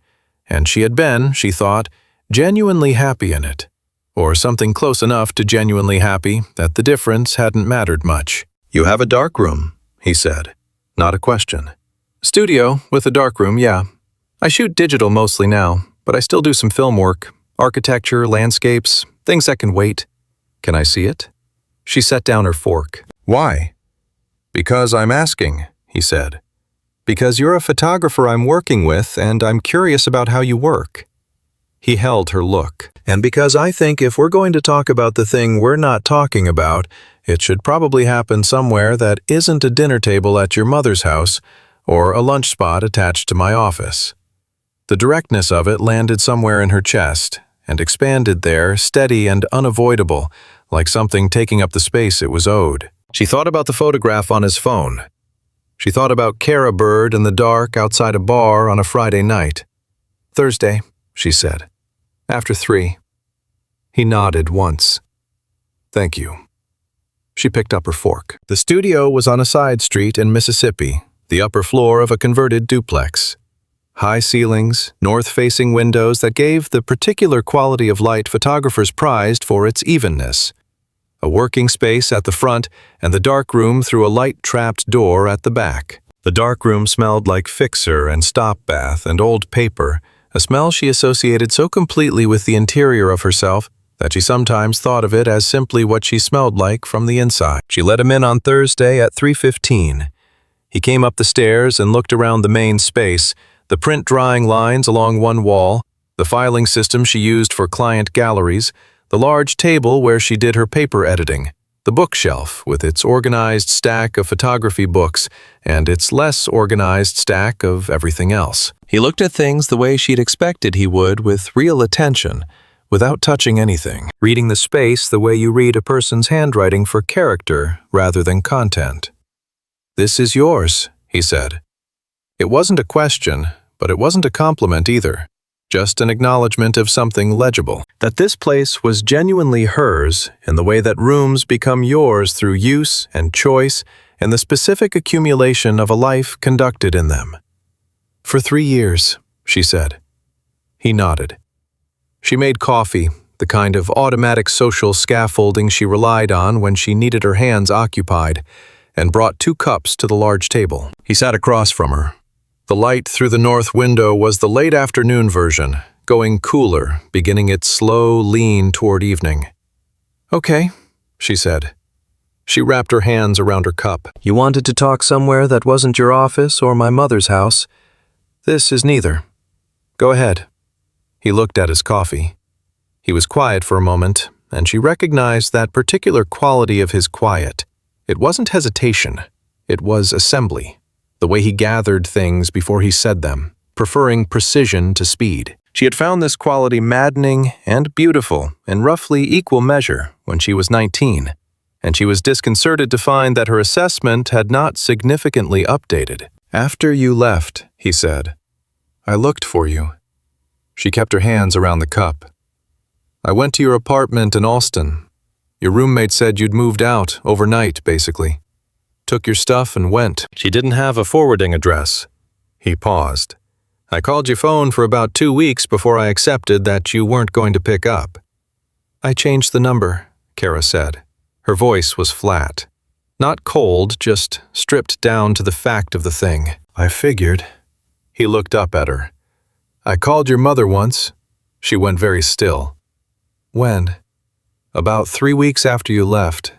and she had been, she thought, genuinely happy in it, or something close enough to genuinely happy that the difference hadn't mattered much. "You have a darkroom," he said. Not a question. "Studio with a darkroom, yeah. I shoot digital mostly now, but I still do some film work, architecture, landscapes, things that can wait." "Can I see it?" She set down her fork. "Why?" "Because I'm asking," he said. "Because you're a photographer I'm working with, and I'm curious about how you work." He held her look. "And because I think if we're going to talk about the thing we're not talking about, it should probably happen somewhere that isn't a dinner table at your mother's house or a lunch spot attached to my office." The directness of it landed somewhere in her chest and expanded there, steady and unavoidable, like something taking up the space it was owed. She thought about the photograph on his phone. She thought about Cara Bird in the dark outside a bar on a Friday night. "Thursday," she said. "After 3. He nodded once. "Thank you." She picked up her fork. The studio was on a side street in Mississippi, the upper floor of a converted duplex. High ceilings, north-facing windows that gave the particular quality of light photographers prized for its evenness. A working space at the front and the darkroom through a light-trapped door at the back. The darkroom smelled like fixer and stop bath and old paper, a smell she associated so completely with the interior of herself that she sometimes thought of it as simply what she smelled like from the inside. She let him in on Thursday at 3:15. He came up the stairs and looked around the main space, the print drying lines along one wall, the filing system she used for client galleries, the large table where she did her paper editing, the bookshelf with its organized stack of photography books and its less organized stack of everything else. He looked at things the way she'd expected he would, with real attention, without touching anything, reading the space the way you read a person's handwriting for character rather than content. "This is yours," he said. It wasn't a question, but it wasn't a compliment either. Just an acknowledgement of something legible, that this place was genuinely hers in the way that rooms become yours through use and choice and the specific accumulation of a life conducted in them. "For 3 years," she said. He nodded. She made coffee, the kind of automatic social scaffolding she relied on when she needed her hands occupied, and brought 2 cups to the large table. He sat across from her. The light through the north window was the late afternoon version, going cooler, beginning its slow lean toward evening. "Okay," she said. She wrapped her hands around her cup. "You wanted to talk somewhere that wasn't your office or my mother's house. This is neither. Go ahead." He looked at his coffee. He was quiet for a moment, and she recognized that particular quality of his quiet. It wasn't hesitation. It was assembly. The way he gathered things before he said them, preferring precision to speed. She had found this quality maddening and beautiful in roughly equal measure when she was 19, and she was disconcerted to find that her assessment had not significantly updated. "After you left," he said, "I looked for you." She kept her hands around the cup. "I went to your apartment in Alston. Your roommate said you'd moved out overnight, basically. Took your stuff and went. She didn't have a forwarding address." He paused. "I called your phone for about 2 weeks before I accepted that you weren't going to pick up." "I changed the number," Cara said. Her voice was flat. Not cold, just stripped down to the fact of the thing. "I figured." He looked up at her. "I called your mother once." She went very still. "When?" "About 3 weeks after you left.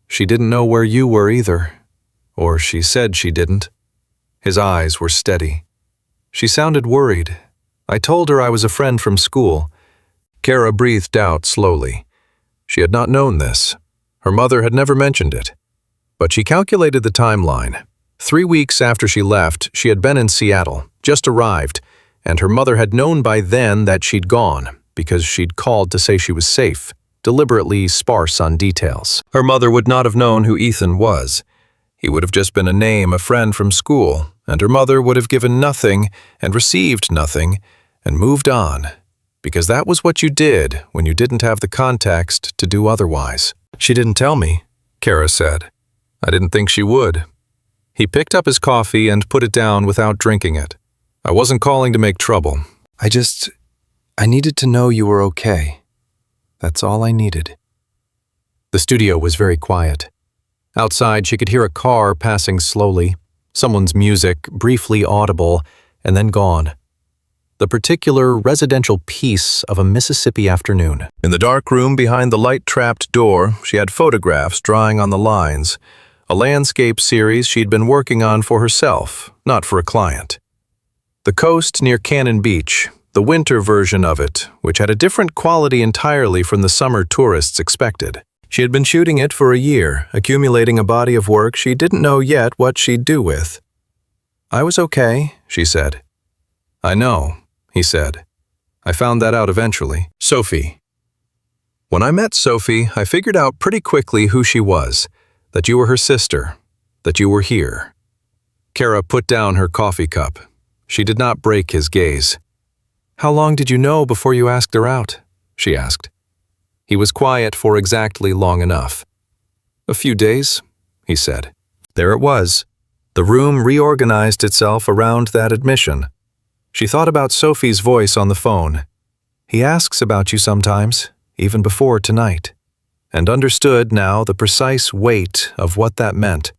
She didn't know where you were either. Or she said she didn't." His eyes were steady. "She sounded worried. I told her I was a friend from school." Cara breathed out slowly. She had not known this. Her mother had never mentioned it. But she calculated the timeline. 3 weeks after she left, she had been in Seattle, just arrived, and her mother had known by then that she'd gone, because she'd called to say she was safe, deliberately sparse on details. Her mother would not have known who Ethan was. He would have just been a name, a friend from school, and her mother would have given nothing and received nothing and moved on, because that was what you did when you didn't have the context to do otherwise. "She didn't tell me," Cara said. "I didn't think she would." He picked up his coffee and put it down without drinking it. "I wasn't calling to make trouble. I needed to know you were okay. That's all I needed." The studio was very quiet. Outside, she could hear a car passing slowly, someone's music briefly audible and then gone. The particular residential peace of a Mississippi afternoon. In the dark room behind the light-trapped door, she had photographs drawing on the lines, a landscape series she'd been working on for herself, not for a client. The coast near Cannon Beach, the winter version of it, which had a different quality entirely from the summer tourists expected. She had been shooting it for a year, accumulating a body of work she didn't know yet what she'd do with. "I was okay," she said. "I know," he said. "I found that out eventually." Sophie. "When I met Sophie, I figured out pretty quickly who she was, that you were her sister, that you were here." Cara put down her coffee cup. She did not break his gaze. "How long did you know before you asked her out?" she asked. He was quiet for exactly long enough. "A few days," he said. There it was. The room reorganized itself around that admission. She thought about Sophie's voice on the phone. "He asks about you sometimes, even before tonight," and understood now the precise weight of what that meant.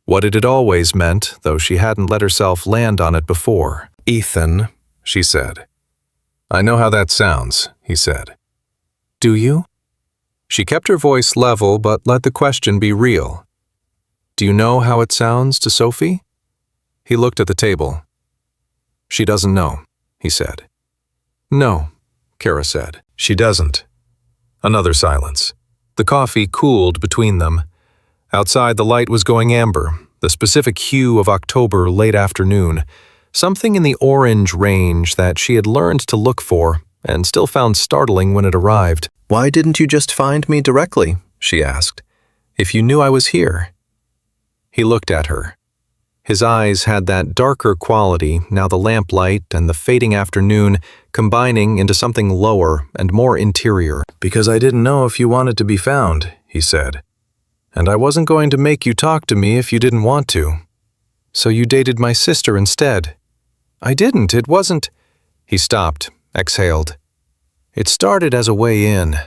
What it had always meant, though she hadn't let herself land on it before. "Ethan," she said. "I know how that sounds," he said. "Do you?" She kept her voice level but let the question be real. "Do you know how it sounds to Sophie?" He looked at the table. "She doesn't know," he said. "No," Cara said. "She doesn't." Another silence. The coffee cooled between them. Outside the light was going amber, the specific hue of October late afternoon, something in the orange range that she had learned to look for, and still found startling when it arrived. "Why didn't you just find me directly?" she asked. "If you knew I was here." He looked at her. His eyes had that darker quality, now the lamplight and the fading afternoon combining into something lower and more interior. "Because I didn't know if you wanted to be found," he said. "And I wasn't going to make you talk to me if you didn't want to. So you dated my sister instead." "I didn't, it wasn't—" He stopped, exhaled. "It started as a way in,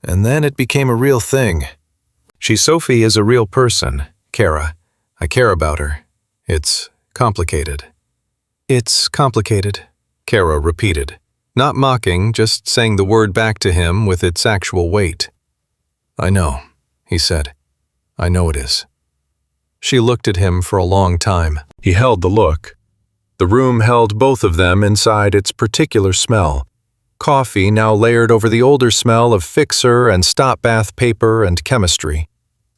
and then it became a real thing. Sophie is a real person, Cara. I care about her. It's complicated." "It's complicated," Cara repeated, not mocking, just saying the word back to him with its actual weight. "I know," he said. "I know it is." She looked at him for a long time. He held the look. The room held both of them inside its particular smell. Coffee now layered over the older smell of fixer and stop bath paper and chemistry.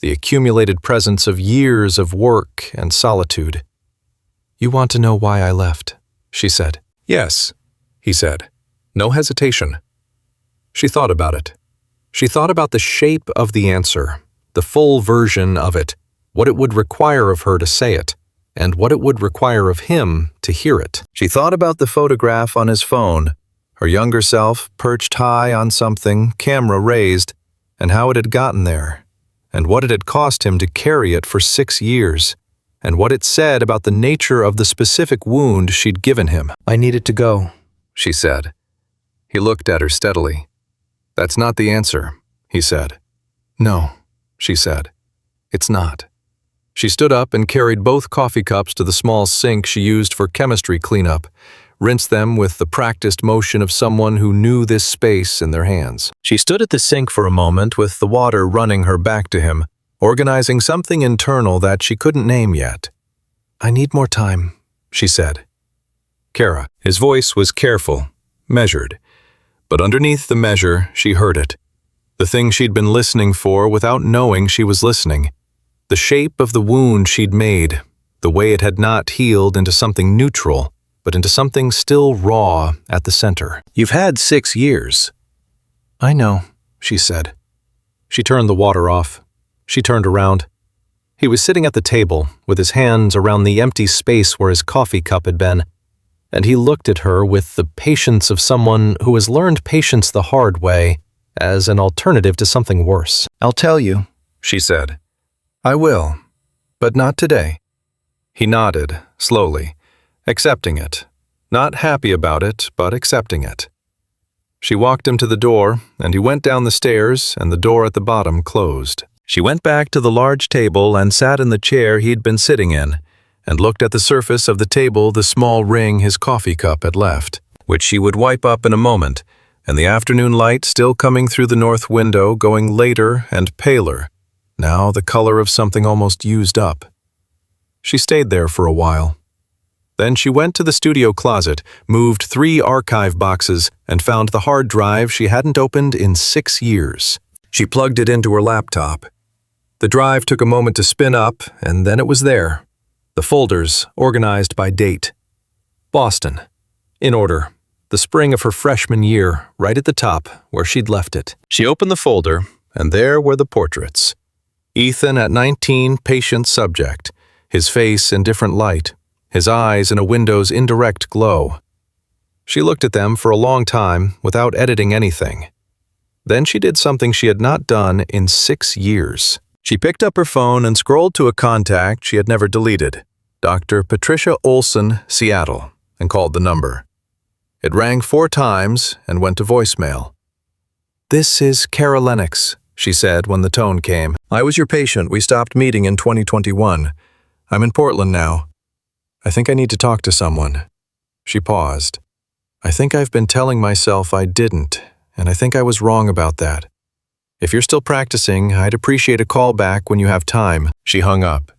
The accumulated presence of years of work and solitude. "You want to know why I left?" she said. "Yes," he said. No hesitation. She thought about it. She thought about the shape of the answer, the full version of it, what it would require of her to say it, and what it would require of him to hear it. She thought about the photograph on his phone, her younger self perched high on something, camera raised, and how it had gotten there, and what it had cost him to carry it for 6 years, and what it said about the nature of the specific wound she'd given him. "I needed to go," she said. He looked at her steadily. "That's not the answer," he said. "No," she said. "It's not." She stood up and carried both coffee cups to the small sink she used for chemistry cleanup, rinsed them with the practiced motion of someone who knew this space in their hands. She stood at the sink for a moment with the water running her back to him, organizing something internal that she couldn't name yet. "I need more time," she said. "Cara." His voice was careful, measured, but underneath the measure she heard it. The thing she'd been listening for without knowing she was listening. The shape of the wound she'd made, the way it had not healed into something neutral, but into something still raw at the center. "You've had 6 years." "I know," she said. She turned the water off. She turned around. He was sitting at the table, with his hands around the empty space where his coffee cup had been, and he looked at her with the patience of someone who has learned patience the hard way, as an alternative to something worse. "I'll tell you," she said. "I will, but not today." He nodded, slowly, accepting it. Not happy about it, but accepting it. She walked him to the door, and he went down the stairs, and the door at the bottom closed. She went back to the large table and sat in the chair he'd been sitting in, and looked at the surface of the table the small ring his coffee cup had left, which she would wipe up in a moment, and the afternoon light still coming through the north window going later and paler, now the color of something almost used up. She stayed there for a while. Then she went to the studio closet, moved 3 archive boxes, and found the hard drive she hadn't opened in 6 years. She plugged it into her laptop. The drive took a moment to spin up, and then it was there. The folders, organized by date. Boston. In order. The spring of her freshman year, right at the top, where she'd left it. She opened the folder, and there were the portraits. Ethan at 19, patient subject, his face in different light, his eyes in a window's indirect glow. She looked at them for a long time without editing anything. Then she did something she had not done in 6 years. She picked up her phone and scrolled to a contact she had never deleted, Dr. Patricia Olson, Seattle, and called the number. It rang 4 times and went to voicemail. "This is Cara Lennox," she said when the tone came. "I was your patient. We stopped meeting in 2021. I'm in Portland now. I think I need to talk to someone." She paused. "I think I've been telling myself I didn't, and I think I was wrong about that. If you're still practicing, I'd appreciate a call back when you have time." She hung up.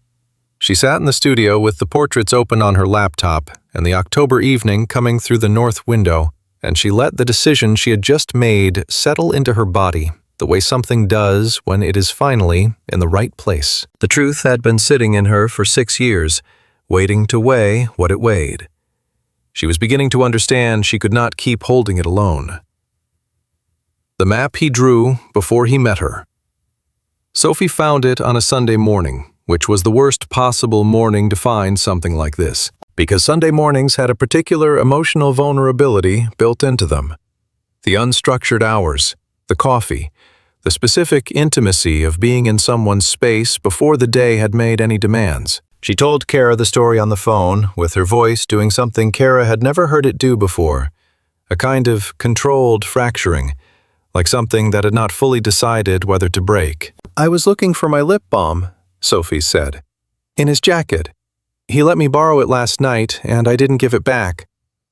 She sat in the studio with the portraits open on her laptop and the October evening coming through the north window, and she let the decision she had just made settle into her body, the way something does when it is finally in the right place. The truth had been sitting in her for 6 years, waiting to weigh what it weighed. She was beginning to understand she could not keep holding it alone. The map he drew before he met her. Sophie found it on a Sunday morning, which was the worst possible morning to find something like this, because Sunday mornings had a particular emotional vulnerability built into them. The unstructured hours, the coffee, the specific intimacy of being in someone's space before the day had made any demands. She told Cara the story on the phone, with her voice doing something Cara had never heard it do before, a kind of controlled fracturing, like something that had not fully decided whether to break. "I was looking for my lip balm," Sophie said. "In his jacket. He let me borrow it last night, and I didn't give it back.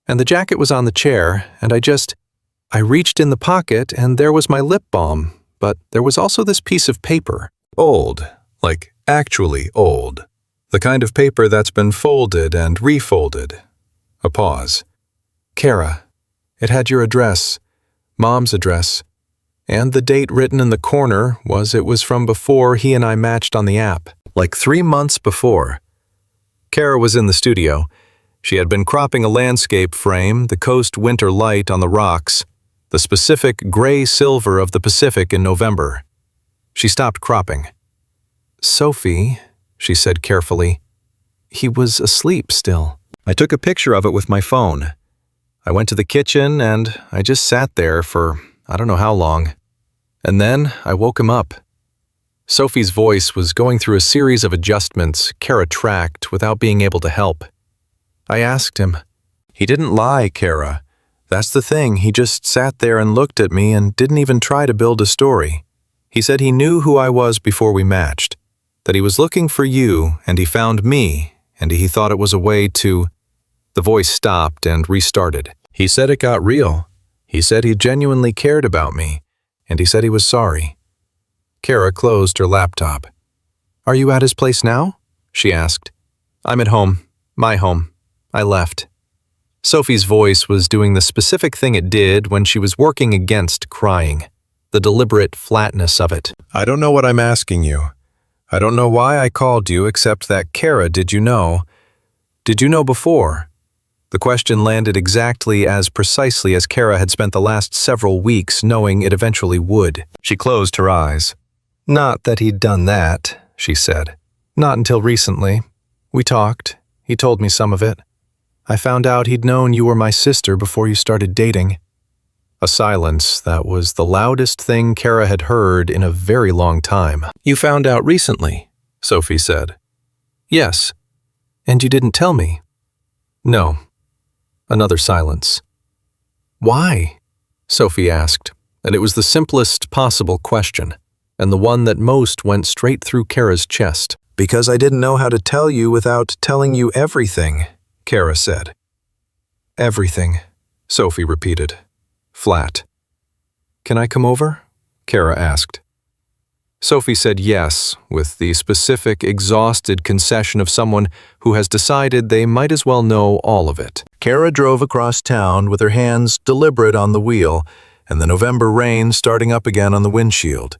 And the jacket was on the chair, and I reached in the pocket, and there was my lip balm, but there was also this piece of paper. Old, like actually old. The kind of paper that's been folded and refolded." A pause. "Cara, it had your address, Mom's address, and the date written in the corner was from before he and I matched on the app, like 3 months before." Cara was in the studio. She had been cropping a landscape frame, the coast winter light on the rocks, the specific gray-silver of the Pacific in November. She stopped cropping. "Sophie," she said carefully, "he was asleep still. I took a picture of it with my phone. I went to the kitchen and I just sat there for I don't know how long. And then I woke him up." Sophie's voice was going through a series of adjustments Cara tracked without being able to help. "I asked him. He didn't lie, Cara. That's the thing, he just sat there and looked at me and didn't even try to build a story. He said he knew who I was before we matched, that he was looking for you and he found me, and he thought it was a way to—" The voice stopped and restarted. "He said it got real. He said he genuinely cared about me, and he said he was sorry." Cara closed her laptop. "Are you at his place now?" she asked. "I'm at home. My home. I left." Sophie's voice was doing the specific thing it did when she was working against crying, the deliberate flatness of it. "I don't know what I'm asking you. I don't know why I called you except that, Cara, did you know? Did you know before?" The question landed exactly as precisely as Cara had spent the last several weeks knowing it eventually would. She closed her eyes. "Not that he'd done that," she said. "Not until recently. We talked. He told me some of it. I found out he'd known you were my sister before you started dating." A silence that was the loudest thing Cara had heard in a very long time. "You found out recently," Sophie said. "Yes. And you didn't tell me." "No." Another silence. "Why?" Sophie asked, and it was the simplest possible question, and the one that most went straight through Cara's chest. "Because I didn't know how to tell you without telling you everything," Cara said. "Everything," Sophie repeated, flat. "Can I come over?" Cara asked. Sophie said yes, with the specific, exhausted concession of someone who has decided they might as well know all of it. Cara drove across town with her hands deliberate on the wheel, and the November rain starting up again on the windshield,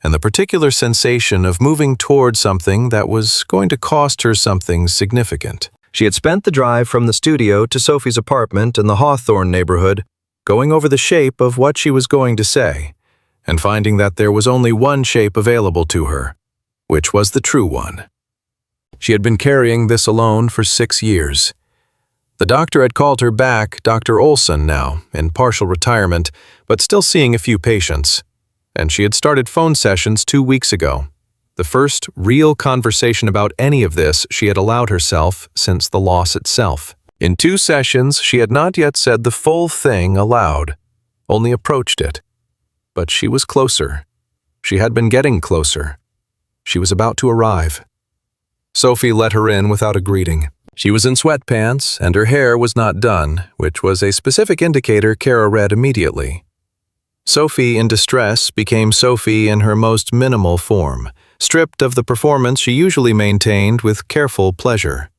and the particular sensation of moving toward something that was going to cost her something significant. She had spent the drive from the studio to Sophie's apartment in the Hawthorne neighborhood, going over the shape of what she was going to say, and finding that there was only one shape available to her, which was the true one. She had been carrying this alone for 6 years. The doctor had called her back, Dr. Olson now, in partial retirement, but still seeing a few patients, and she had started phone sessions 2 weeks ago, the first real conversation about any of this she had allowed herself since the loss itself. In 2 sessions, she had not yet said the full thing aloud, only approached it. But she was closer. She had been getting closer. She was about to arrive. Sophie let her in without a greeting. She was in sweatpants, and her hair was not done, which was a specific indicator Cara read immediately. Sophie in distress became Sophie in her most minimal form, stripped of the performance she usually maintained with careful pleasure.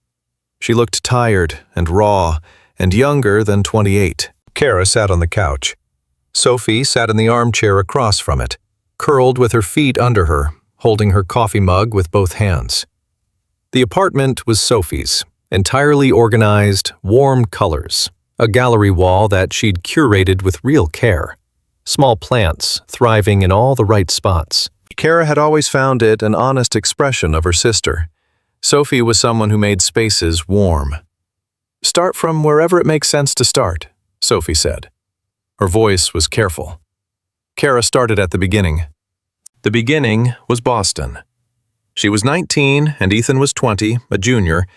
She looked tired and raw and younger than 28. Cara sat on the couch. Sophie sat in the armchair across from it, curled with her feet under her, holding her coffee mug with both hands. The apartment was Sophie's, Entirely organized, warm colors. A gallery wall that she'd curated with real care. Small plants thriving in all the right spots. Cara had always found it an honest expression of her sister. Sophie was someone who made spaces warm. "Start from wherever it makes sense to start," Sophie said. Her voice was careful. Cara started at the beginning. The beginning was Boston. She was 19 and Ethan was 20, a junior,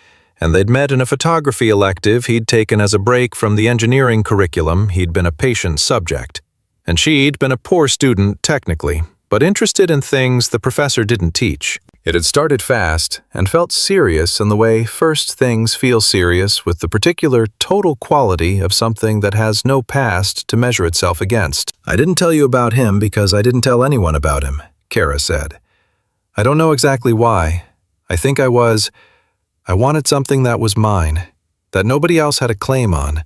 and they'd met in a photography elective he'd taken as a break from the engineering curriculum. He'd been a patient subject. And she'd been a poor student technically, but interested in things the professor didn't teach. It had started fast and felt serious in the way first things feel serious, with the particular total quality of something that has no past to measure itself against. "I didn't tell you about him because I didn't tell anyone about him," Cara said. "I don't know exactly why. I think I wanted something that was mine, that nobody else had a claim on.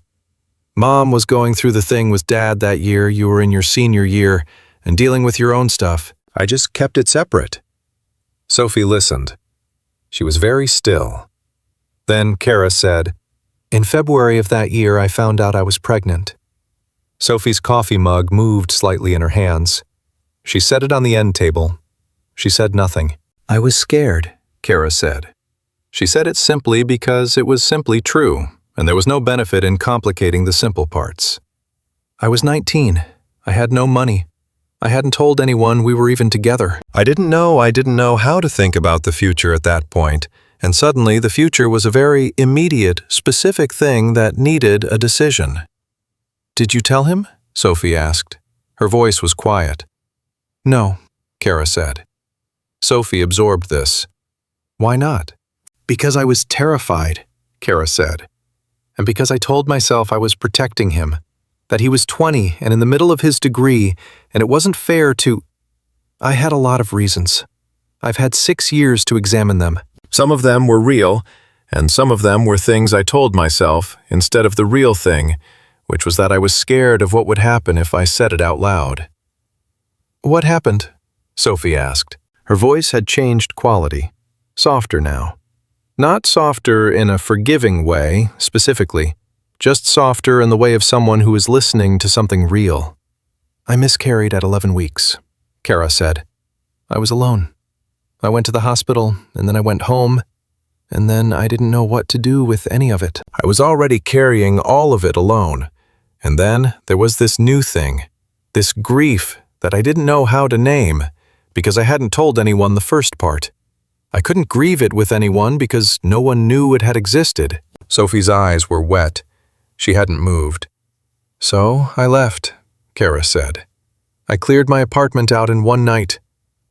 Mom was going through the thing with Dad that year. You were in your senior year and dealing with your own stuff. I just kept it separate." Sophie listened. She was very still. Then Cara said, "In February of that year, I found out I was pregnant." Sophie's coffee mug moved slightly in her hands. She set it on the end table. She said nothing. "I was scared," Cara said. She said it simply because it was simply true, and there was no benefit in complicating the simple parts. "I was 19. I had no money. I hadn't told anyone we were even together. I didn't know how to think about the future at that point, and suddenly the future was a very immediate, specific thing that needed a decision." "Did you tell him?" Sophie asked. Her voice was quiet. "No," Cara said. Sophie absorbed this. "Why not?" "Because I was terrified," Cara said. "And because I told myself I was protecting him, that he was 20 and in the middle of his degree, and it wasn't fair to... I had a lot of reasons. I've had 6 years to examine them. Some of them were real, and some of them were things I told myself instead of the real thing, which was that I was scared of what would happen if I said it out loud." "What happened?" Sophie asked. Her voice had changed quality, softer now. Not softer in a forgiving way, specifically, just softer in the way of someone who is listening to something real. "I miscarried at 11 weeks, Cara said. "I was alone. I went to the hospital, and then I went home, and then I didn't know what to do with any of it. I was already carrying all of it alone, and then there was this new thing, this grief that I didn't know how to name, because I hadn't told anyone the first part. I couldn't grieve it with anyone because no one knew it had existed." Sophie's eyes were wet. She hadn't moved. "So I left," Cara said. "I cleared my apartment out in one night.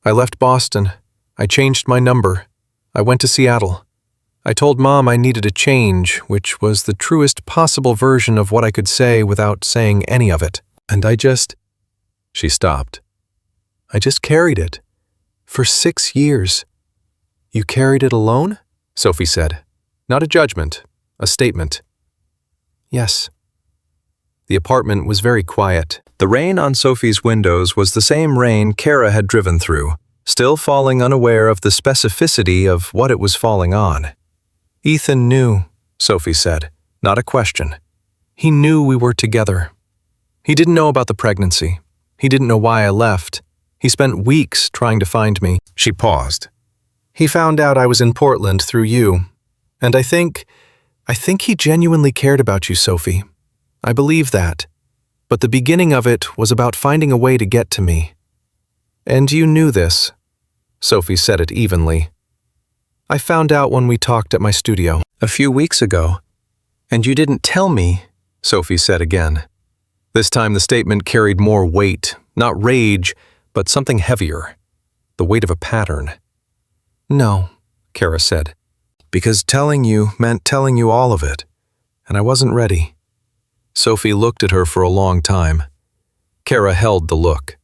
I left Boston. I changed my number. I went to Seattle. I told Mom I needed a change, which was the truest possible version of what I could say without saying any of it. And I just..." She stopped. "I just carried it. For 6 years. "You carried it alone?" Sophie said. Not a judgment, a statement. "Yes." The apartment was very quiet. The rain on Sophie's windows was the same rain Cara had driven through, still falling unaware of the specificity of what it was falling on. "Ethan knew," Sophie said, not a question. "He knew we were together. He didn't know about the pregnancy. He didn't know why I left. He spent weeks trying to find me." She paused. "He found out I was in Portland through you. And I think he genuinely cared about you, Sophie. I believe that. But the beginning of it was about finding a way to get to me. And you knew this." Sophie said it evenly. "I found out when we talked at my studio a few weeks ago. And you didn't tell me," Sophie said again. This time the statement carried more weight, not rage, but something heavier. The weight of a pattern. "No," Cara said. "Because telling you meant telling you all of it. And I wasn't ready." Sophie looked at her for a long time. Cara held the look.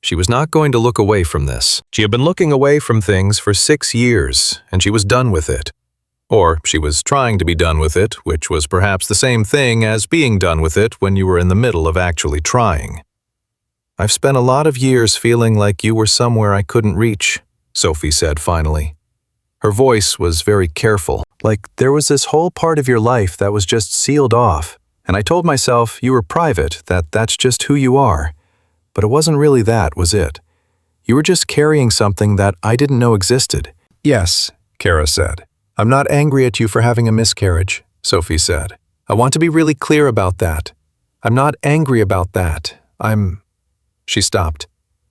She was not going to look away from this. She had been looking away from things for 6 years, and she was done with it. Or she was trying to be done with it, which was perhaps the same thing as being done with it when you were in the middle of actually trying. "I've spent a lot of years feeling like you were somewhere I couldn't reach," Sophie said finally. Her voice was very careful, like there was this whole part of your life that was just sealed off, and I told myself you were private, that's just who you are. But it wasn't really that, was it? You were just carrying something that I didn't know existed. Yes, Cara said. I'm not angry at you for having a miscarriage, Sophie said. I want to be really clear about that. I'm not angry about that. She stopped.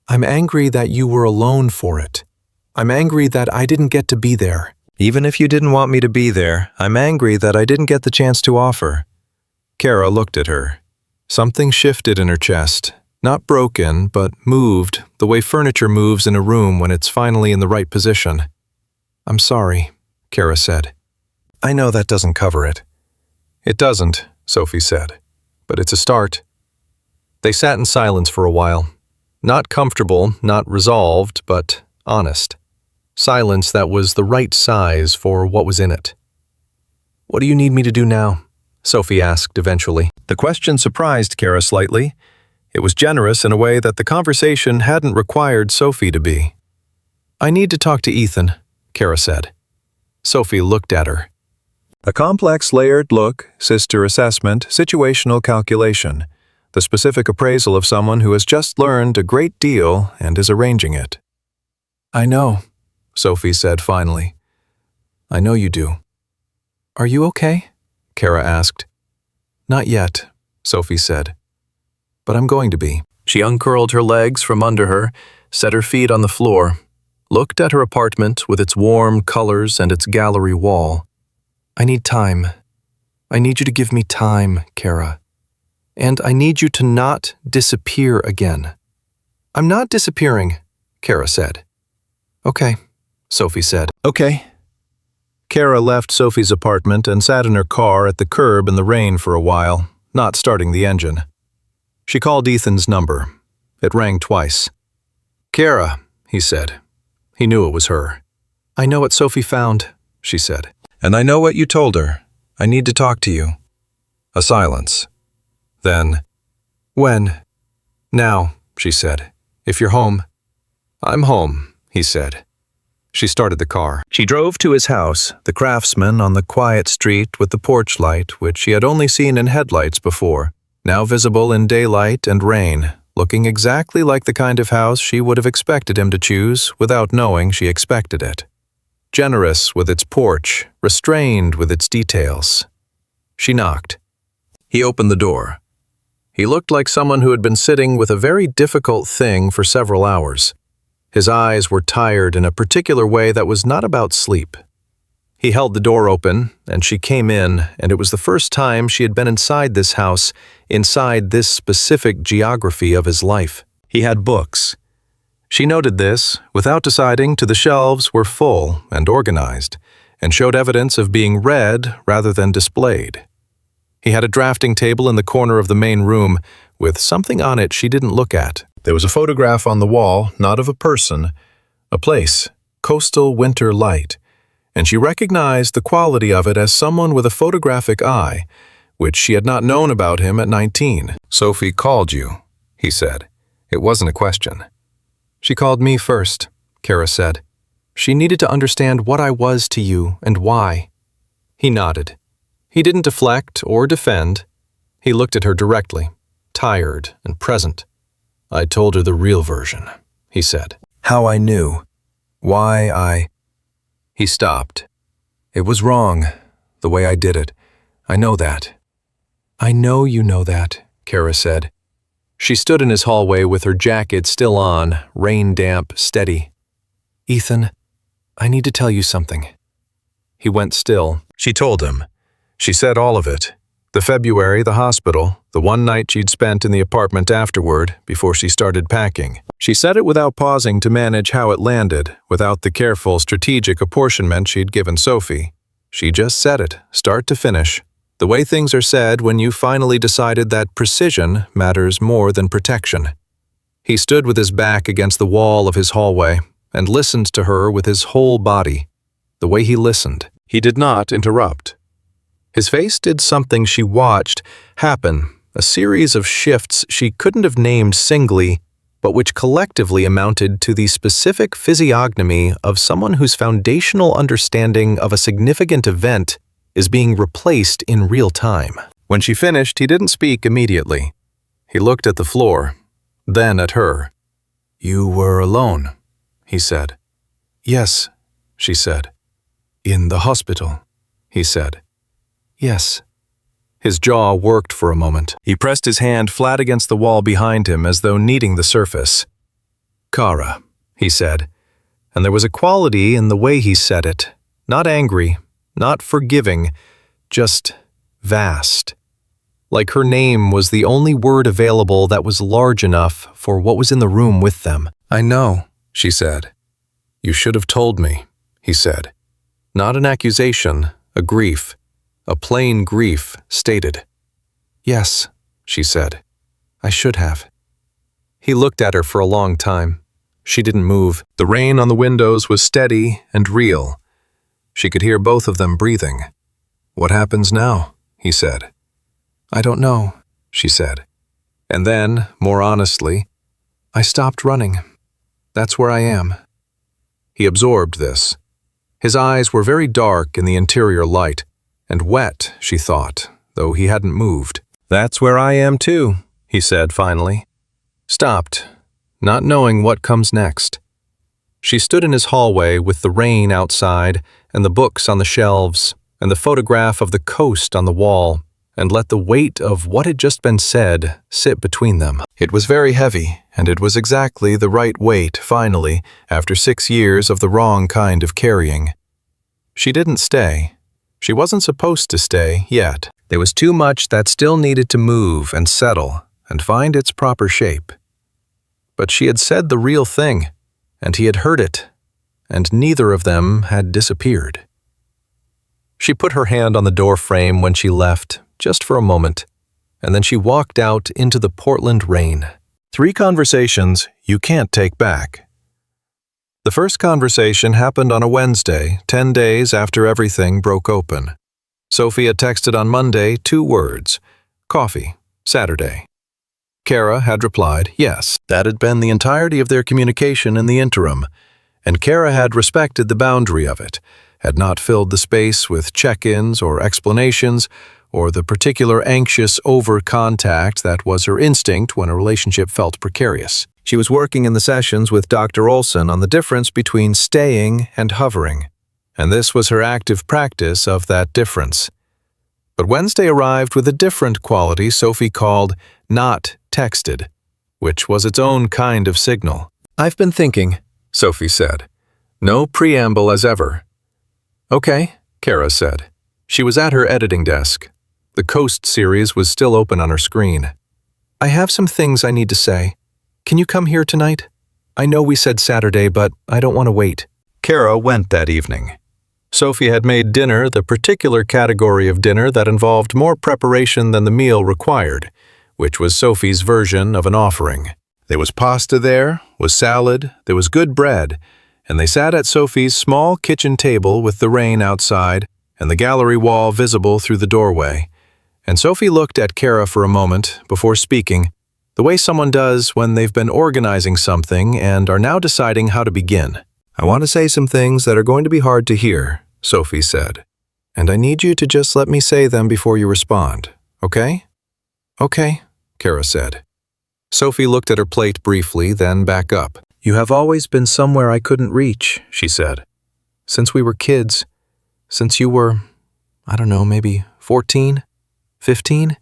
I'm angry that you were alone for it. I'm angry that I didn't get to be there. Even if you didn't want me to be there, I'm angry that I didn't get the chance to offer. Cara looked at her. Something shifted in her chest. Not broken, but moved, the way furniture moves in a room when it's finally in the right position. I'm sorry, Cara said. I know that doesn't cover it. It doesn't, Sophie said, but it's a start. They sat in silence for a while. Not comfortable, not resolved, but honest. Silence that was the right size for what was in it. What do you need me to do now? Sophie asked eventually. The question surprised Cara slightly. It was generous in a way that the conversation hadn't required Sophie to be. I need to talk to Ethan, Cara said. Sophie looked at her. A complex layered look, sister assessment, situational calculation. The specific appraisal of someone who has just learned a great deal and is arranging it. I know, Sophie said finally. I know you do. Are you okay? Cara asked. Not yet, Sophie said. But I'm going to be. She uncurled her legs from under her, set her feet on the floor, looked at her apartment with its warm colors and its gallery wall. I need time. I need you to give me time, Cara. And I need you to not disappear again. I'm not disappearing, Cara said. Okay, Sophie said. Okay. Cara left Sophie's apartment and sat in her car at the curb in the rain for a while, not starting the engine. She called Ethan's number. It rang twice. Cara, he said. He knew it was her. I know what Sophie found, she said. And I know what you told her. I need to talk to you. A silence. Then, when? Now, she said. If you're home. I'm home, he said. She started the car. She drove to his house, the craftsman on the quiet street with the porch light, which she had only seen in headlights before, now visible in daylight and rain, looking exactly like the kind of house she would have expected him to choose without knowing she expected it. Generous with its porch, restrained with its details. She knocked. He opened the door. He looked like someone who had been sitting with a very difficult thing for several hours. His eyes were tired in a particular way that was not about sleep. He held the door open, and she came in, and it was the first time she had been inside this house, inside this specific geography of his life. He had books. She noted this, without deciding, to the shelves were full and organized, and showed evidence of being read rather than displayed. He had a drafting table in the corner of the main room, with something on it she didn't look at. There was a photograph on the wall, not of a person, a place, coastal winter light, and she recognized the quality of it as someone with a photographic eye, which she had not known about him at 19. Sophie called you, he said. It wasn't a question. She called me first, Cara said. She needed to understand what I was to you and why. He nodded. He didn't deflect or defend. He looked at her directly, tired and present. I told her the real version, he said. How I knew. Why I... He stopped. It was wrong, the way I did it. I know that. I know you know that, Cara said. She stood in his hallway with her jacket still on, rain-damp, steady. Ethan, I need to tell you something. He went still. She told him. She said all of it. The February, the hospital, the one night she'd spent in the apartment afterward, before she started packing. She said it without pausing to manage how it landed, without the careful, strategic apportionment she'd given Sophie. She just said it, start to finish. The way things are said when you finally decided that precision matters more than protection. He stood with his back against the wall of his hallway and listened to her with his whole body. The way he listened, he did not interrupt. His face did something she watched happen, a series of shifts she couldn't have named singly, but which collectively amounted to the specific physiognomy of someone whose foundational understanding of a significant event is being replaced in real time. When she finished, he didn't speak immediately. He looked at the floor, then at her. "You were alone," he said. "Yes," she said. "In the hospital," he said. "Yes." His jaw worked for a moment. He pressed his hand flat against the wall behind him as though kneading the surface. "Cara," he said, and there was a quality in the way he said it, not angry, not forgiving, just vast. Like her name was the only word available that was large enough for what was in the room with them. "I know," she said. "You should have told me," he said. Not an accusation, a grief. A plain grief stated. "Yes," she said. "I should have." He looked at her for a long time. She didn't move. The rain on the windows was steady and real. She could hear both of them breathing. "What happens now?" he said. "I don't know," she said. And then, more honestly, "I stopped running. That's where I am." He absorbed this. His eyes were very dark in the interior light, and wet, she thought, though he hadn't moved. "That's where I am too," he said finally. Stopped, not knowing what comes next. She stood in his hallway with the rain outside and the books on the shelves and the photograph of the coast on the wall, and let the weight of what had just been said sit between them. It was very heavy, and it was exactly the right weight, finally, after 6 years of the wrong kind of carrying. She didn't stay. She wasn't supposed to stay yet. There was too much that still needed to move and settle and find its proper shape. But she had said the real thing, and he had heard it, and neither of them had disappeared. She put her hand on the door frame when she left, just for a moment, and then she walked out into the Portland rain. 3 conversations you can't take back. The first conversation happened on a Wednesday, 10 days after everything broke open. Sophie had texted on Monday 2 words, "Coffee, Saturday." Cara had replied, yes. That had been the entirety of their communication in the interim, and Cara had respected the boundary of it, had not filled the space with check-ins or explanations, or the particular anxious over-contact that was her instinct when a relationship felt precarious. She was working in the sessions with Dr. Olson on the difference between staying and hovering, and this was her active practice of that difference. But Wednesday arrived with a different quality Sophie called not texted, which was its own kind of signal. "I've been thinking," Sophie said. No preamble as ever. "Okay," Cara said. She was at her editing desk. The Coast series was still open on her screen. "I have some things I need to say. Can you come here tonight? I know we said Saturday, but I don't want to wait." Cara went that evening. Sophie had made dinner the particular category of dinner that involved more preparation than the meal required, which was Sophie's version of an offering. There was pasta there, was salad, there was good bread, and they sat at Sophie's small kitchen table with the rain outside and the gallery wall visible through the doorway. And Sophie looked at Cara for a moment before speaking, the way someone does when they've been organizing something and are now deciding how to begin. "I want to say some things that are going to be hard to hear," Sophie said. "And I need you to just let me say them before you respond, okay?" "Okay," Cara said. Sophie looked at her plate briefly, then back up. "You have always been somewhere I couldn't reach," she said. "Since we were kids. Since you were, I don't know, maybe 14, 15?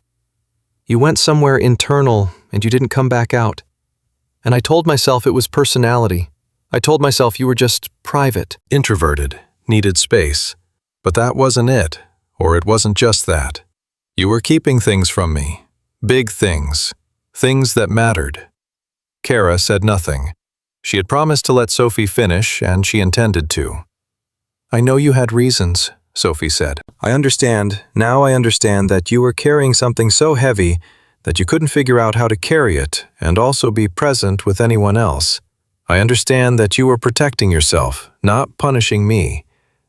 You went somewhere internal and you didn't come back out. And I told myself it was personality. I told myself you were just private, introverted, needed space. But that wasn't it, or it wasn't just that. You were keeping things from me. Big things. Things that mattered." Cara said nothing. She had promised to let Sophie finish, and she intended to. "I know you had reasons," Sophie said. "I understand that you were carrying something so heavy that you couldn't figure out how to carry it and also be present with anyone else. I understand that you were protecting yourself, not punishing me.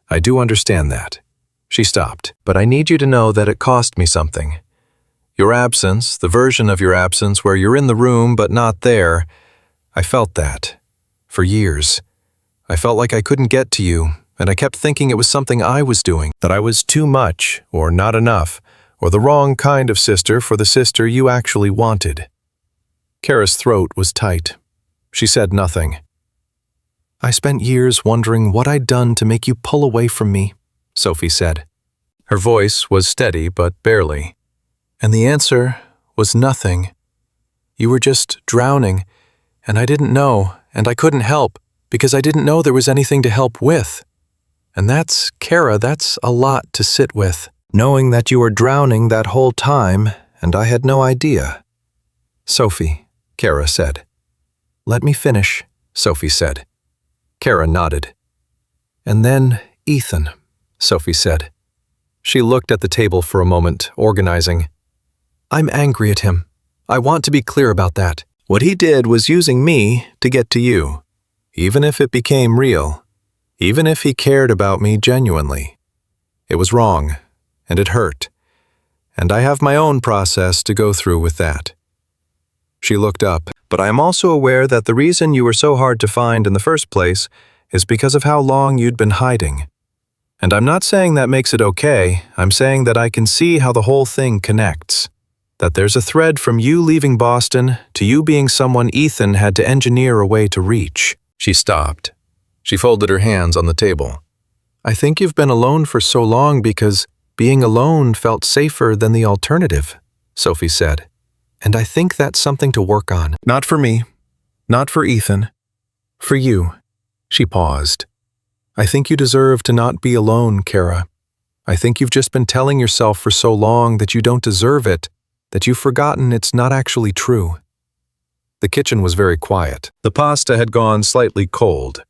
I do understand that." She stopped. "But I need you to know that it cost me something. Your absence, the version of your absence where you're in the room but not there, I felt that. For years. I felt like I couldn't get to you, and I kept thinking it was something I was doing, that I was too much, or not enough, or the wrong kind of sister for the sister you actually wanted. Cara's throat was tight. She said nothing. I spent years wondering what I'd done to make you pull away from me, Sophie said. Her voice was steady, but barely. And the answer was nothing. You were just drowning, and I didn't know, and I couldn't help, because I didn't know there was anything to help with. And that's, Cara, that's a lot to sit with, knowing that you were drowning that whole time, and I had no idea. Sophie, Cara said. Let me finish, Sophie said. Cara nodded. And then Ethan, Sophie said. She looked at the table for a moment, organizing. I'm angry at him. I want to be clear about that. What he did was using me to get to you, even if it became real, even if he cared about me genuinely. It was wrong, and it hurt, and I have my own process to go through with that. She looked up, but I am also aware that the reason you were so hard to find in the first place is because of how long you'd been hiding. And I'm not saying that makes it okay, I'm saying that I can see how the whole thing connects. That there's a thread from you leaving Boston to you being someone Ethan had to engineer a way to reach. She stopped. She folded her hands on the table. I think you've been alone for so long because being alone felt safer than the alternative, Sophie said. And I think that's something to work on. Not for me. Not for Ethan. For you. She paused. I think you deserve to not be alone, Cara. I think you've just been telling yourself for so long that you don't deserve it, that you've forgotten it's not actually true. The kitchen was very quiet. The pasta had gone slightly cold.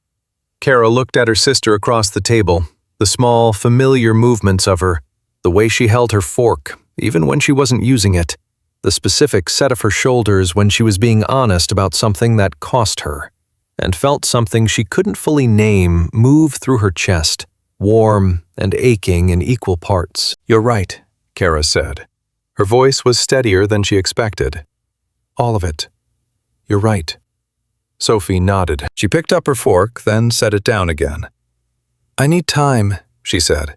Cara looked at her sister across the table, the small, familiar movements of her, the way she held her fork, even when she wasn't using it, the specific set of her shoulders when she was being honest about something that cost her, and felt something she couldn't fully name move through her chest, warm and aching in equal parts. You're right, Cara said. Her voice was steadier than she expected. All of it. You're right. Sophie nodded. She picked up her fork, then set it down again. I need time, she said,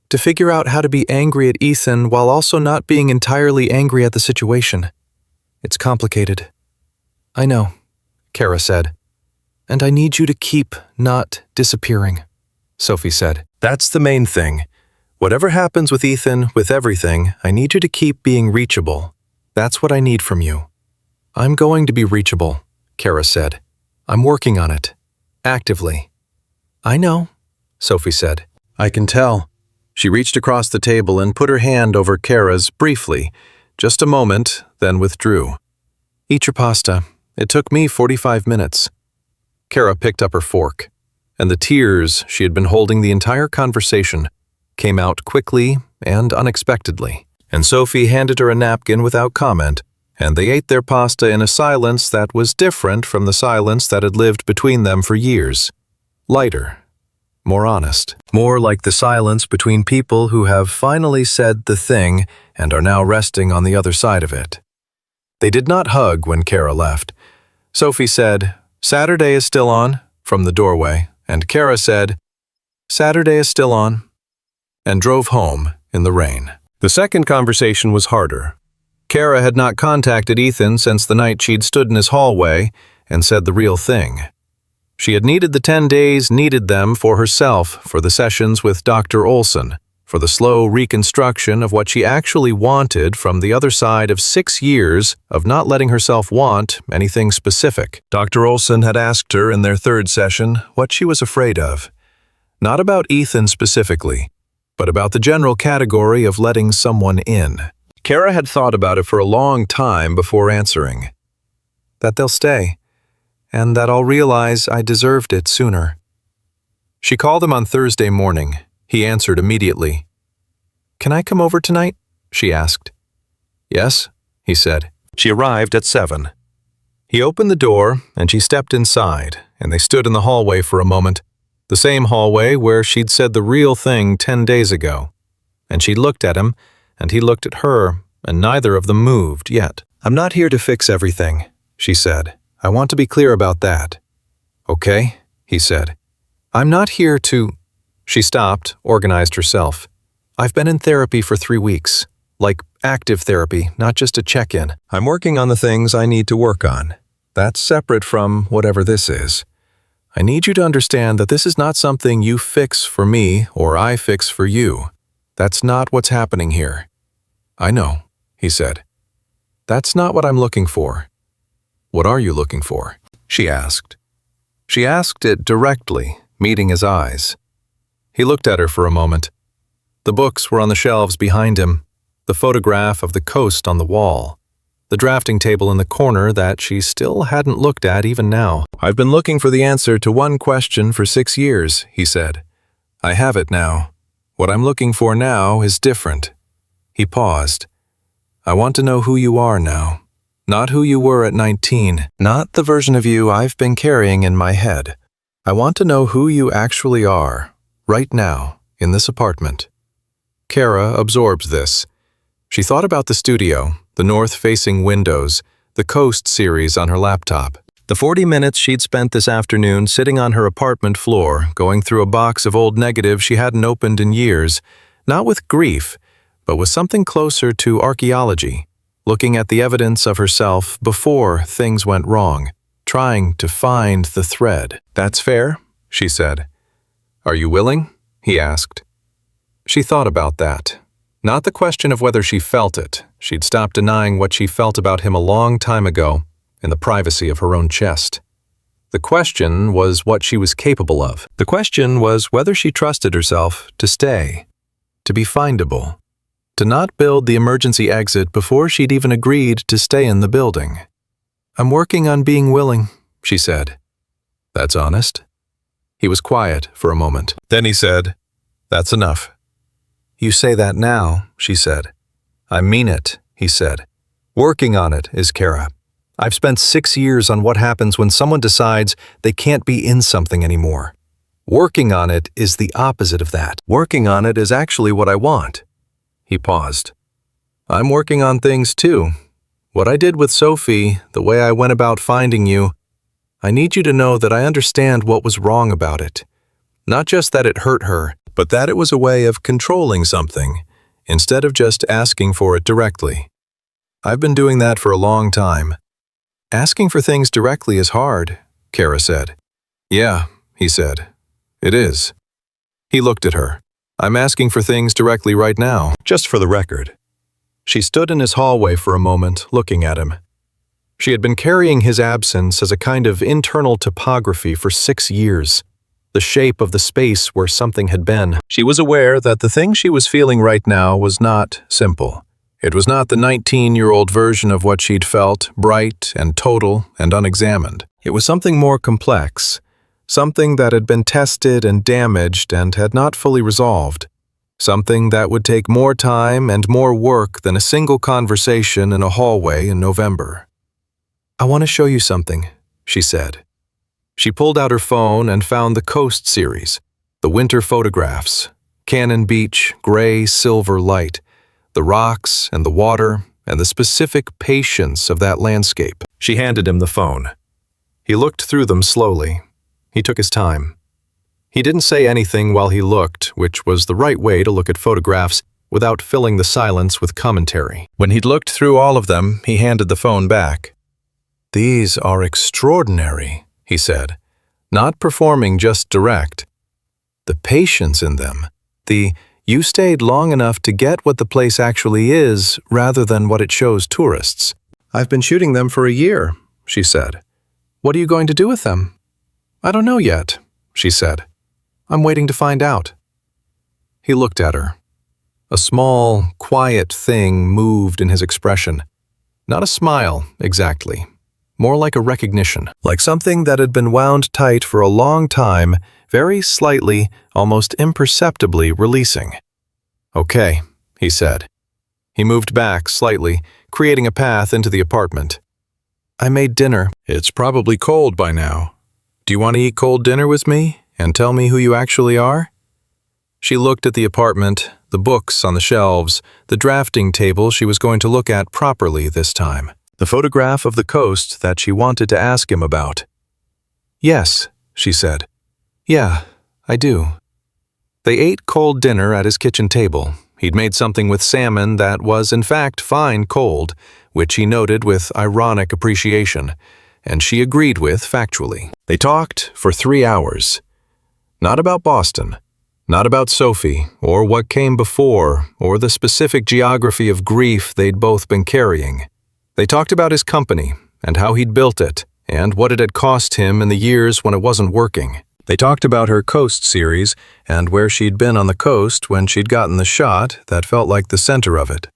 to figure out how to be angry at Ethan while also not being entirely angry at the situation. It's complicated. I know, Cara said. And I need you to keep not disappearing, Sophie said. That's the main thing. Whatever happens with Ethan, with everything, I need you to keep being reachable. That's what I need from you. I'm going to be reachable, Cara said. I'm working on it. Actively. I know, Sophie said. I can tell. She reached across the table and put her hand over Cara's briefly, just a moment, then withdrew. Eat your pasta. It took me 45 minutes. Cara picked up her fork, and the tears she had been holding the entire conversation came out quickly and unexpectedly, and Sophie handed her a napkin without comment, and they ate their pasta in a silence that was different from the silence that had lived between them for years. Lighter, more honest, more like the silence between people who have finally said the thing and are now resting on the other side of it. They did not hug when Cara left. Sophie said, "Saturday is still on," from the doorway, and Cara said, "Saturday is still on," and drove home in the rain. The second conversation was harder. Cara had not contacted Ethan since the night she'd stood in his hallway and said the real thing. She had needed the 10 days, needed them for herself, for the sessions with Dr. Olson, for the slow reconstruction of what she actually wanted from the other side of 6 years of not letting herself want anything specific. Dr. Olson had asked her in their third session what she was afraid of. Not about Ethan specifically, but about the general category of letting someone in. Cara had thought about it for a long time before answering. That they'll stay, and that I'll realize I deserved it sooner. She called him on Thursday morning. He answered immediately. Can I come over tonight? She asked. Yes, he said. She arrived at 7. He opened the door, and she stepped inside, and they stood in the hallway for a moment. The same hallway where she'd said the real thing 10 days ago. And she looked at him, and he looked at her, and neither of them moved yet. I'm not here to fix everything, she said. I want to be clear about that. Okay, he said. I'm not here to... She stopped, organized herself. I've been in therapy for 3 weeks. Like active therapy, not just a check-in. I'm working on the things I need to work on. That's separate from whatever this is. I need you to understand that this is not something you fix for me or I fix for you. That's not what's happening here. I know, he said. That's not what I'm looking for. What are you looking for? She asked. She asked it directly, meeting his eyes. He looked at her for a moment. The books were on the shelves behind him, the photograph of the coast on the wall, the drafting table in the corner that she still hadn't looked at even now. I've been looking for the answer to one question for 6 years, he said. I have it now. What I'm looking for now is different. He paused. I want to know who you are now. Not who you were at 19, not the version of you I've been carrying in my head. I want to know who you actually are, right now, in this apartment. Cara absorbed this. She thought about the studio, the north-facing windows, the Coast series on her laptop. The 40 minutes she'd spent this afternoon sitting on her apartment floor, going through a box of old negatives she hadn't opened in years, not with grief, but with something closer to archaeology, looking at the evidence of herself before things went wrong, trying to find the thread. That's fair, she said. Are you willing? He asked. She thought about that. Not the question of whether she felt it. She'd stopped denying what she felt about him a long time ago, in the privacy of her own chest. The question was what she was capable of. The question was whether she trusted herself to stay, to be findable, to not build the emergency exit before she'd even agreed to stay in the building. I'm working on being willing, she said. That's honest. He was quiet for a moment. Then he said, That's enough. You say that now, she said. I mean it, he said. Working on it is Cara. I've spent 6 years on what happens when someone decides they can't be in something anymore. Working on it is the opposite of that. Working on it is actually what I want. He paused. I'm working on things too. What I did with Sophie, the way I went about finding you, I need you to know that I understand what was wrong about it. Not just that it hurt her, but that it was a way of controlling something, instead of just asking for it directly. I've been doing that for a long time. Asking for things directly is hard, Cara said. Yeah, he said. It is. He looked at her. I'm asking for things directly right now, just for the record. She stood in his hallway for a moment, looking at him. She had been carrying his absence as a kind of internal topography for 6 years, the shape of the space where something had been. She was aware that the thing she was feeling right now was not simple. It was not the 19-year-old version of what she'd felt, bright and total and unexamined. It was something more complex, something that had been tested and damaged and had not fully resolved, something that would take more time and more work than a single conversation in a hallway in November. I want to show you something, she said. She pulled out her phone and found the Coast series, the winter photographs, Cannon Beach, gray silver light, the rocks and the water and the specific patience of that landscape. She handed him the phone. He looked through them slowly. He took his time. He didn't say anything while he looked, which was the right way to look at photographs without filling the silence with commentary. When he'd looked through all of them, he handed the phone back. These are extraordinary, he said, not performing just direct. The patience in them, you stayed long enough to get what the place actually is rather than what it shows tourists. I've been shooting them for a year, she said. What are you going to do with them? I don't know yet, she said. I'm waiting to find out. He looked at her. A small, quiet thing moved in his expression. Not a smile, exactly. More like a recognition, like something that had been wound tight for a long time, very slightly, almost imperceptibly releasing. Okay, he said. He moved back slightly, creating a path into the apartment. I made dinner. It's probably cold by now. Do you want to eat cold dinner with me and tell me who you actually are? She looked at the apartment, the books on the shelves, the drafting table she was going to look at properly this time. the photograph of the coast that she wanted to ask him about. "Yes," she said. "Yeah, I do." They ate cold dinner at his kitchen table. He'd made something with salmon that was in fact fine cold, which he noted with ironic appreciation, and she agreed with factually. They talked for 3 hours. Not about Boston, not about Sophie, or what came before, or the specific geography of grief they'd both been carrying. They talked about his company, and how he'd built it, and what it had cost him in the years when it wasn't working. They talked about her Coast series, and where she'd been on the coast when she'd gotten the shot that felt like the center of it.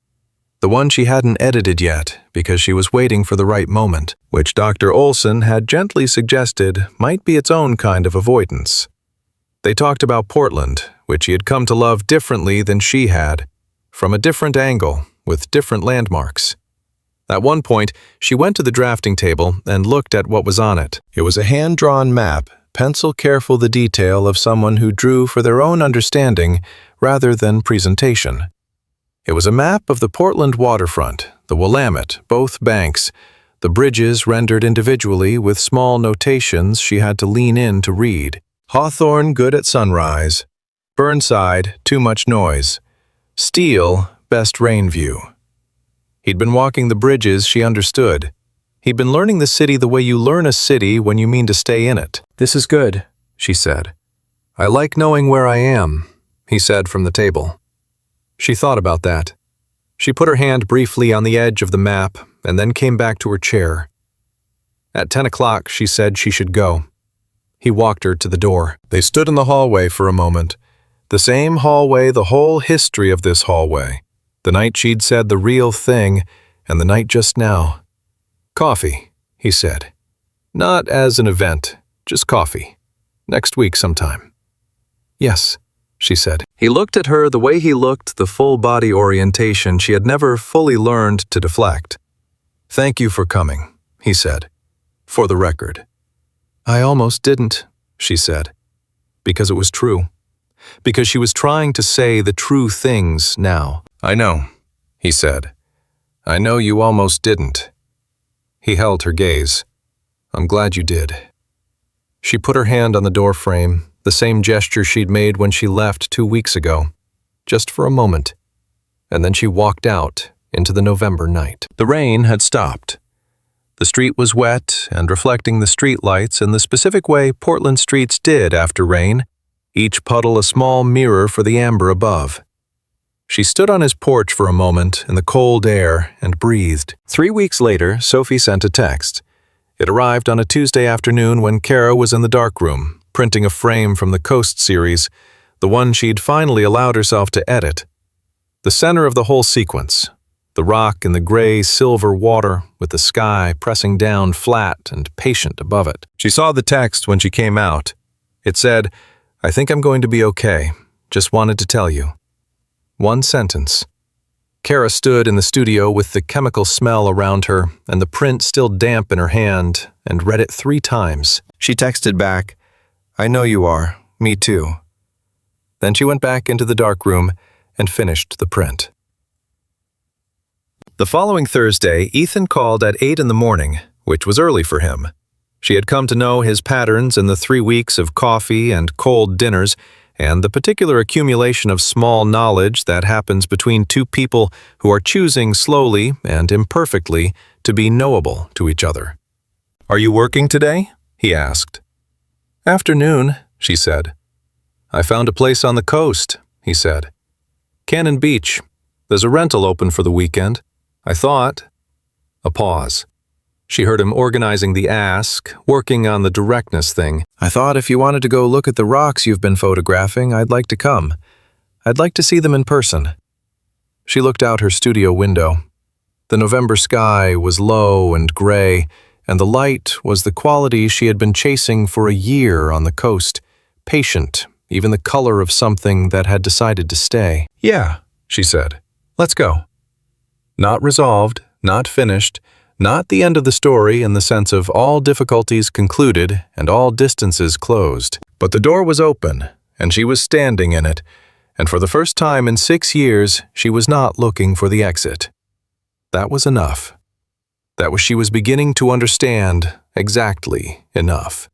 The one she hadn't edited yet, because she was waiting for the right moment, which Dr. Olson had gently suggested might be its own kind of avoidance. They talked about Portland, which he had come to love differently than she had, from a different angle, with different landmarks. At one point, she went to the drafting table and looked at what was on it. It was a hand-drawn map, pencil careful the detail of someone who drew for their own understanding rather than presentation. It was a map of the Portland waterfront, the Willamette, both banks, the bridges rendered individually with small notations she had to lean in to read. Hawthorne good at sunrise. Burnside, too much noise. Steele, best rain view. He'd been walking the bridges she understood. He'd been learning the city the way you learn a city when you mean to stay in it. "This is good," she said. "I like knowing where I am," he said from the table. She thought about that. She put her hand briefly on the edge of the map and then came back to her chair. At 10 o'clock, she said she should go. He walked her to the door. They stood in the hallway for a moment. The same hallway, the whole history of this hallway. The night she'd said the real thing, and the night just now. "Coffee," he said. "Not as an event, just coffee. Next week sometime." "Yes," she said. He looked at her the way he looked the full-body orientation she had never fully learned to deflect. "Thank you for coming," he said. "For the record." "I almost didn't," she said. Because it was true. Because she was trying to say the true things now. "I know," he said. "I know you almost didn't." He held her gaze. "I'm glad you did." She put her hand on the door frame, the same gesture she'd made when she left 2 weeks ago, just for a moment, and then she walked out into the November night. The rain had stopped. The street was wet and reflecting the street lights in the specific way Portland streets did after rain, each puddle a small mirror for the amber above. She stood on his porch for a moment in the cold air and breathed. 3 weeks later, Sophie sent a text. It arrived on a Tuesday afternoon when Cara was in the darkroom, printing a frame from the Coast series, the one she'd finally allowed herself to edit. The center of the whole sequence, the rock in the gray silver water with the sky pressing down flat and patient above it. She saw the text when she came out. It said, "I think I'm going to be okay. Just wanted to tell you." One sentence. Cara stood in the studio with the chemical smell around her and the print still damp in her hand and read it 3 times. She texted back, "I know you are. Me too." Then she went back into the darkroom and finished the print. The following Thursday, Ethan called at 8 in the morning, which was early for him. She had come to know his patterns in the 3 weeks of coffee and cold dinners and the particular accumulation of small knowledge that happens between 2 people who are choosing slowly and imperfectly to be knowable to each other. "Are you working today?" he asked. "Afternoon," she said. "I found a place on the coast," he said. "Cannon Beach. There's a rental open for the weekend. I thought—" A pause. She heard him organizing the ask, working on the directness thing. "I thought if you wanted to go look at the rocks you've been photographing, I'd like to come. I'd like to see them in person." She looked out her studio window. The November sky was low and gray, and the light was the quality she had been chasing for a year on the coast, patient, even the color of something that had decided to stay. "Yeah," she said. "Let's go." Not resolved, not finished, not the end of the story in the sense of all difficulties concluded and all distances closed. But the door was open, and she was standing in it, and for the first time in 6 years, she was not looking for the exit. That was enough. She was beginning to understand exactly enough.